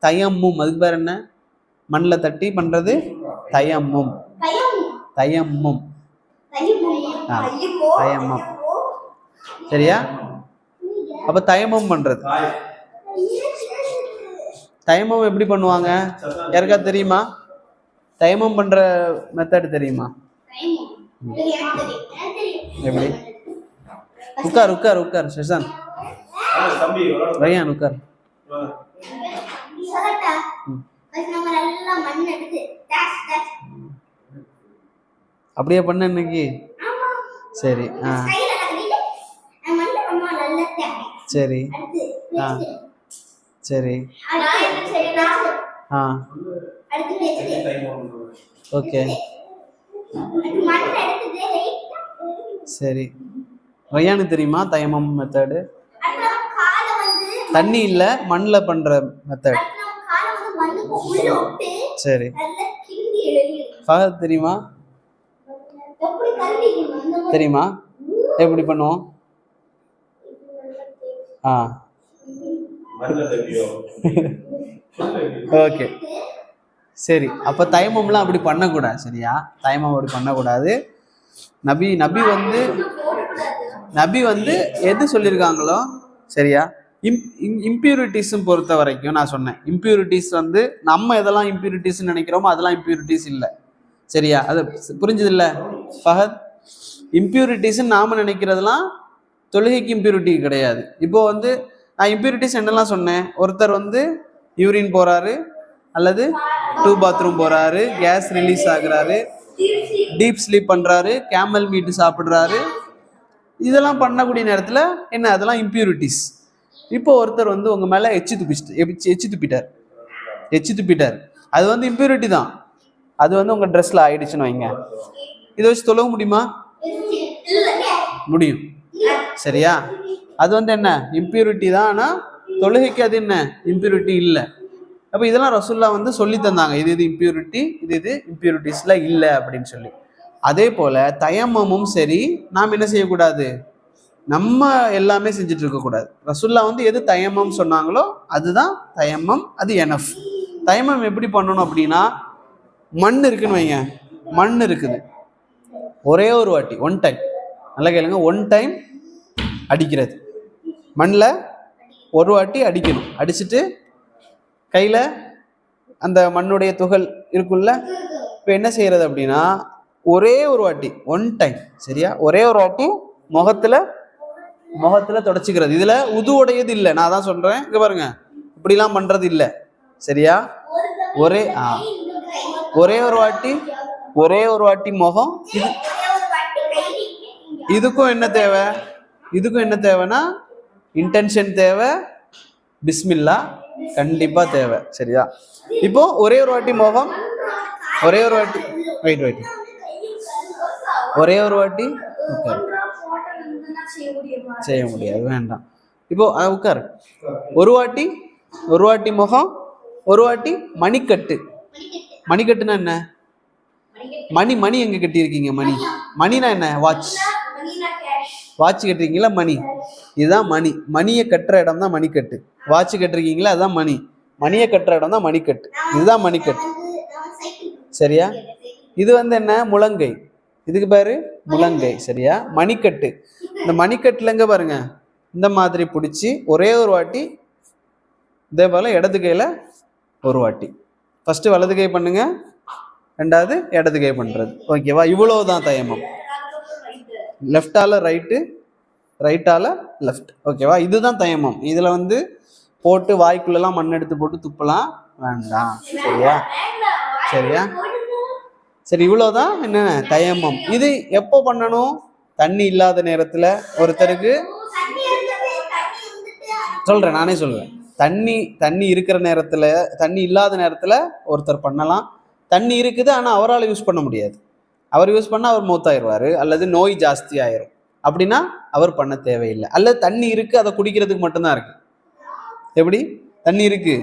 தயம்மும். அதுக்கு பேர் என்ன, மண்ணில் தட்டி பண்றது தயம்மும். சரியா? அப்ப தயமம் பண்றது, தயமம் எப்படி பண்ணுவாங்க யாருக்கா தெரியுமா? தயமம் பண்ற மெத்தட் தெரியுமா? எப்படி? உட்கார் சஷாந்த், ரயான் உட்கார். அப்படியே பண்ண இன்னைக்கு? சரி. சரி. சரி. ஓகே, சரி. ரயானுக்கு தெரியுமா தயமம் மெத்தடு? தண்ணி இல்ல, மண்ணில் பண்ற மெத்தட். சரி. ஃபஹத் தெரியுமா? எப்படி பண்ணுவோம்? ஓகே, சரி. அப்ப தயமம்லாம் அப்படி பண்ணக்கூடாது. சரியா? தயமம் அப்படி பண்ணக்கூடாது. நபி வந்து எது சொல்லியிருக்காங்களோ. சரியா? இம்பியூரிட்டிஸும் பொறுத்த வரைக்கும் நான் சொன்னேன், இம்பியூரிட்டிஸ் வந்து நம்ம எதெல்லாம் இம்பியூரிட்டிஸ் நினைக்கிறோமோ அதெல்லாம் இம்பியூரிட்டிஸ் இல்லை. சரியா? அது புரிஞ்சது இல்லை ஃபஹத்? இம்பியூரிட்டிஸ்ன்னு நாம நினைக்கிறதுலாம் தொழுகைக்கு இம்பியூரிட்டி கிடையாது. இப்போ வந்து நான் இம்பியூரிட்டிஸ் என்னெல்லாம் சொன்னேன், ஒருத்தர் வந்து யூரின் போறாரு அல்லது 2 பாத்ரூம் போறாரு, கேஸ் ரிலீஸ் ஆகுறாரு, டீப் ஸ்லீப் பண்றாரு, கேமல் மீட் சாப்பிடுறாரு, இதெல்லாம் பண்ணக்கூடிய நேரத்துல என்ன, அதெல்லாம் இம்பியூரிட்டிஸ். இப்போ ஒருத்தர் வந்து உங்க மேல எச்சி துப்பிட்டார், அது வந்து இம்பியூரிட்டி தான். அது வந்து உங்க ட்ரெஸ்ல ஆயிடுச்சுன்னு வைங்க, இதை வச்சு தொழுக முடியுமா? முடியும். சரியா? அது வந்து என்ன, இம்பியூரிட்டி தான். ஆனா தொழுகைக்கு அது என்ன, இம்பியூரிட்டி இல்லை. அப்போ இதெல்லாம் ரசூல்லா வந்து சொல்லி தந்தாங்க, இது இம்பியூரிட்டி, இது இம்பியூரிட்டிஸ்ல இல்லை அப்படின்னு சொல்லி. அதே போல தயம்மமும் சரி, நாம் என்ன செய்யக்கூடாது, நம்ம எல்லாமே செஞ்சுட்டு இருக்கக்கூடாது. ரசூல்லா வந்து எது தயம்மம் சொன்னாங்களோ அதுதான் தயம்மம், அது எனஃப். தயம்மம் எப்படி பண்ணணும் அப்படின்னா, மண் இருக்குன்னு வைங்க, மண் இருக்குது, ஒரே ஒரு வாட்டி, ஒன் டைம், நல்லா கேளுங்க, ஒன் டைம் அடிக்கிறது, மண்ணில் ஒரு வாட்டி அடிக்கணும். அடிச்சுட்டு கையில் அந்த மண்ணுடைய துகள் இருக்குல்ல, இப்போ என்ன செய்யறது அப்படின்னா, ஒரே ஒரு வாட்டி, ஒன் டைம், சரியா, ஒரே ஒரு வாட்டி முகத்துல தொடச்சிக்கிறது. இதுல உதுவுடையது இல்லை, நான் தான் சொல்றேன், இங்க பாருங்க, இப்படிலாம் பண்றது இல்லை. சரியா? ஒரே ஒரு வாட்டி முகம். இதுக்கும் என்ன தேவைன்னா இன்டென்ஷன் தேவை, பிஸ்மில்லா கண்டிப்பா தேவை. சரியா? இப்போ ஒரே ஒரு வாட்டி முகம், ஒரே ஒரு வாட்டி செய்ய முடியாது, வேண்டாம். இப்போ உட்காரு, ஒரு வாட்டி முகம், ஒரு வாட்டி மணிக்கட்டுனா என்ன, மணி எங்க கட்டியிருக்கீங்க? மணினா என்ன, வாட்ச் கட்டுறீங்களா? இதுதான் மணியை கட்டுற இடம் தான் மணிக்கட்டு. வாட்ச் கட்டுறீங்களா? அதுதான் மணியை கட்டுற இடம் தான் மணிக்கட்டு. இதுதான் மணிக்கட்டு. சரியா? இது வந்து என்ன, முழங்கை, இதுக்கு பேரு முழங்கை. சரியா? மணிக்கட்டு. இந்த மணிக்கட்டுல எங்க பாருங்க, இந்த மாதிரி பிடிச்சி ஒரே ஒரு வாட்டி, இதே போல இடது கையில ஒரு வாட்டி, ஃபர்ஸ்ட் வலது கை பண்ணுங்க, ரெண்டாவது இடது கை பண்றது. ஓகேவா? இவ்வளவுதான் தயமம். லெஃப்டால ரைட்டால லெஃப்ட். ஓகேவா? இதுதான் தயமம். இதுல வந்து போட்டு வாய்க்குள்ளெல்லாம் மண் எடுத்து போட்டு துப்பலாம் வேண்டாம். சரியா? சரி, இவ்வளவுதான் என்ன தயமம். இது எப்போ பண்ணணும்? தண்ணி இல்லாத நேரத்துல. ஒருத்தருக்கு சொல்றேன், நானே சொல்றேன். தண்ணி இருக்கிற நேரத்துல, தண்ணி இல்லாத நேரத்துல ஒருத்தர் பண்ணலாம். தண்ணி இருக்குது ஆனா அவரால் யூஸ் பண்ண முடியாது, அவர் யூஸ் பண்ணா அவர் மௌத்தாயிருவாரு அல்லது நோய் ஜாஸ்தி ஆயிரும், அப்படின்னா அவர் பண்ண தேவையில்லை. அல்லது தண்ணி இருக்கு, அதை குடிக்கிறதுக்கு மட்டும்தான் இருக்கு. எப்படி? தண்ணி இருக்கு,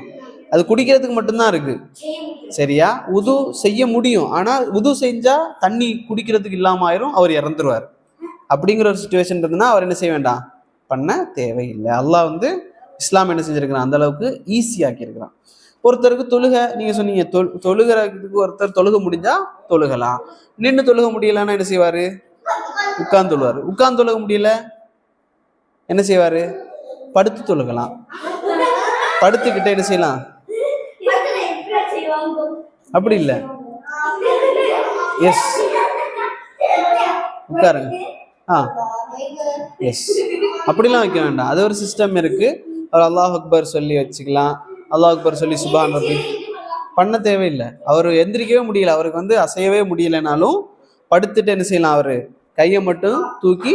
அது குடிக்கிறதுக்கு மட்டும்தான் இருக்கு. சரியா? உது செய்ய முடியும், ஆனா உது செஞ்சா தண்ணி குடிக்கிறதுக்கு இல்லாம ஆயிரும், அவர் இறந்துருவார். அப்படிங்கிற ஒரு சுச்சுவேஷன் இருந்ததுன்னா அவர் என்ன செய்ய வேண்டாம், பண்ண தேவையில்லை. அல்லாஹ் வந்து இஸ்லாம் என்ன செஞ்சிருக்கிறான், அந்த அளவுக்கு ஈஸியாக்கி இருக்கிறான். ஒருத்தருக்கு தொழுக, நீங்க சொன்னீங்க தொழுகிறதுக்கு ஒருத்தர் தொழுக முடிஞ்சா தொழுகலாம். நின்று தொழுக முடியலன்னா என்ன செய்வாரு? உட்கார்ந்து தொழுவாரு. உட்கார்ந்து தொழுக முடியல என்ன செய்வாரு? படுத்து தொழுகலாம். படுத்துக்கிட்ட என்ன செய்யலாம்? அப்படி இல்லை, எஸ் உட்காருங்க. எஸ், அப்படிலாம் வைக்க வேண்டாம். அது ஒரு சிஸ்டம் இருக்கு. அவர் அல்லாஹ் அக்பர் சொல்லி வச்சுக்கலாம், அல்லாஹ் அக்பர் சொல்லி சுபான் ரப்பி பண்ண தேவையில்லை. அவர் எந்திரிக்கவே முடியல, அவருக்கு வந்து அசையவே முடியலனாலும் படுத்துட்டு என்ன செய்யலாம், அவரு கையை மட்டும் தூக்கி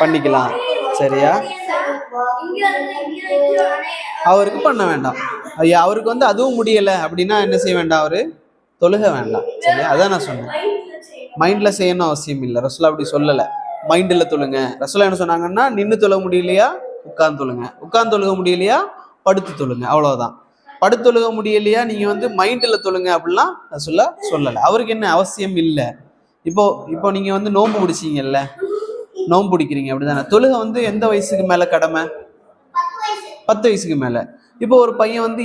பண்ணிக்கலாம். சரியா? அவருக்கு பண்ண வேண்டாம். அவருக்கு வந்து அதுவும் முடியல அப்படின்னா என்ன செய்ய வேண்டாம், அவரு தொழுக வேண்டாம். சரியா? அதான் நான் சொன்னேன், மைண்ட்ல செய்யணும் அவசியம் இல்லை. ரசூலா அப்படி சொல்லலை, மைண்டில் தொழுங்க. ரசூலா என்ன சொன்னாங்கன்னா, நின்று தொழுக முடியலையா உட்கார்ந்து தொழுங்க, உட்கார்ந்து தொழுக முடியலையா படுத்து தொழுங்க, அவ்வளவுதான். படுத்து தொழுக முடியலையா நீங்க வந்து மைண்டில் தொழுங்க அப்படிலாம் ரசூலா சொல்லலை. அவருக்கு என்ன அவசியம் இல்லை. இப்போ நீங்க வந்து நோன்பு பிடிச்சிங்கல்ல, நோன்பு பிடிக்கிறீங்க அப்படிதானே? தொழுக வந்து எந்த வயசுக்கு மேல கடமை? 10 வயசுக்கு மேல. இப்போ ஒரு பையன் வந்து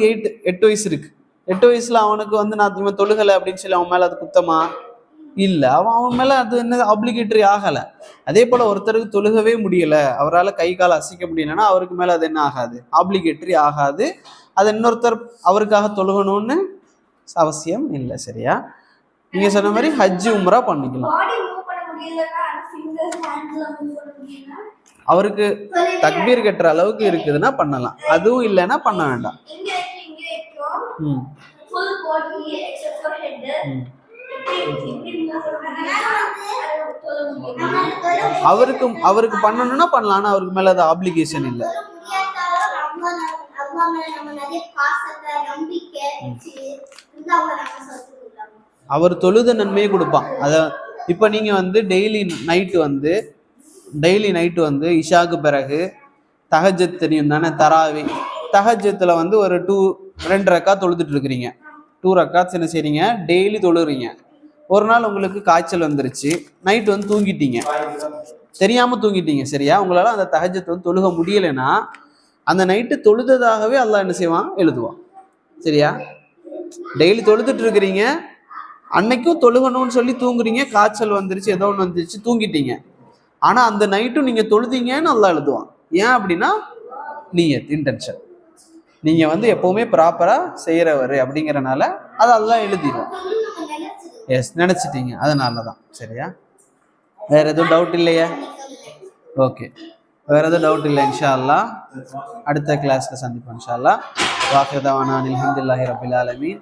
8 வயசு இருக்கு, 8 வயசுல அவனுக்கு வந்து நான் இவன் தொழுகலை அப்படின்னு சொல்லி அவன் மேல அது குத்தமா? இல்ல, அவன் மேல அது என்ன ஆப்ளிகேட்டரி ஆகல. அதே போல ஒருத்தருக்கு தொழுகவே முடியல, அவரால் கை கால அசைக்க முடியலன்னா அவருக்கு மேல அது என்ன ஆகாது, ஆப்ளிகேட்டரி ஆகாது. அது இன்னொருத்தர் அவருக்காக தொழுகணும்னு அவசியம் இல்லை. சரியா? நீங்க சொன்ன மாதிரி ஹஜ்ஜு உம்ரா பண்ணிக்கலாம். அவருக்கு தக்பீர் கட்டுற அளவுக்கு இருக்குதுன்னா பண்ணலாம், அதுவும் இல்லைன்னா பண்ண வேண்டாம். அவருக்கு அவருக்கு பண்ணணும்னா பண்ணலாம், ஆனா அவருக்கு மேல அது ஆப்ளிகேஷன் இல்லை. அவர் தொழுத நன்மையை கொடுப்பான். அத இப்ப நீங்க வந்து டெய்லி நைட்டு வந்து இஷாக்கு பிறகு தஹஜ்ஜத் தெரியும் தானே, தராவி. தஹஜ்ஜத்துல வந்து ஒரு 2 ரக்காத் தொழுதுட்டு இருக்கிறீங்க, 2 ரக்காத் என்ன செய்றீங்க, டெய்லி தொழுறீங்க. ஒரு நாள் உங்களுக்கு காய்ச்சல் வந்துருச்சு, நைட்டு வந்து தூங்கிட்டீங்க, தெரியாம தூங்கிட்டீங்க, சரியா? உங்களால அந்த தஹஜ்ஜத் வந்து தொழுக முடியலைன்னா அந்த நைட்டு தொழுததாகவே அல்லாஹ் என்ன செய்வான், எழுதுவான், சரியா? டெய்லி தொழுதுட்டு இருக்கிறீங்க, அன்னைக்கும் தொழுகணும்னு சொல்லி தூங்குறீங்க, காய்ச்சல் வந்துருச்சு, ஏதோ ஒன்று வந்துருச்சு, தூங்கிட்டீங்க. ஆனா அந்த நைட்டும் நீங்க தொழுதீங்கன்னு அல்லாஹ் எழுதுவான். ஏன் அப்படின்னா நியத், இன்டென்ஷன். நீங்க வந்து எப்பவுமே ப்ராப்பரா செய்யறவர் அப்படிங்கறனால அது அல்லாஹ் எழுதிடும். எஸ், நினைச்சிட்டீங்க, அதனாலதான், சரியா? வேற எதுவும் டவுட் இல்லையா? ஓகே, வேற எதுவும் டவுட் இல்லை. இன்ஷா அல்லாஹ் அடுத்த கிளாஸ்ல சந்திப்போம். இன்ஷா அல்லாஹ். வாஹிர் தவானா அல்ஹம்துலில்லாஹி ரப்பில் ஆலமீன்.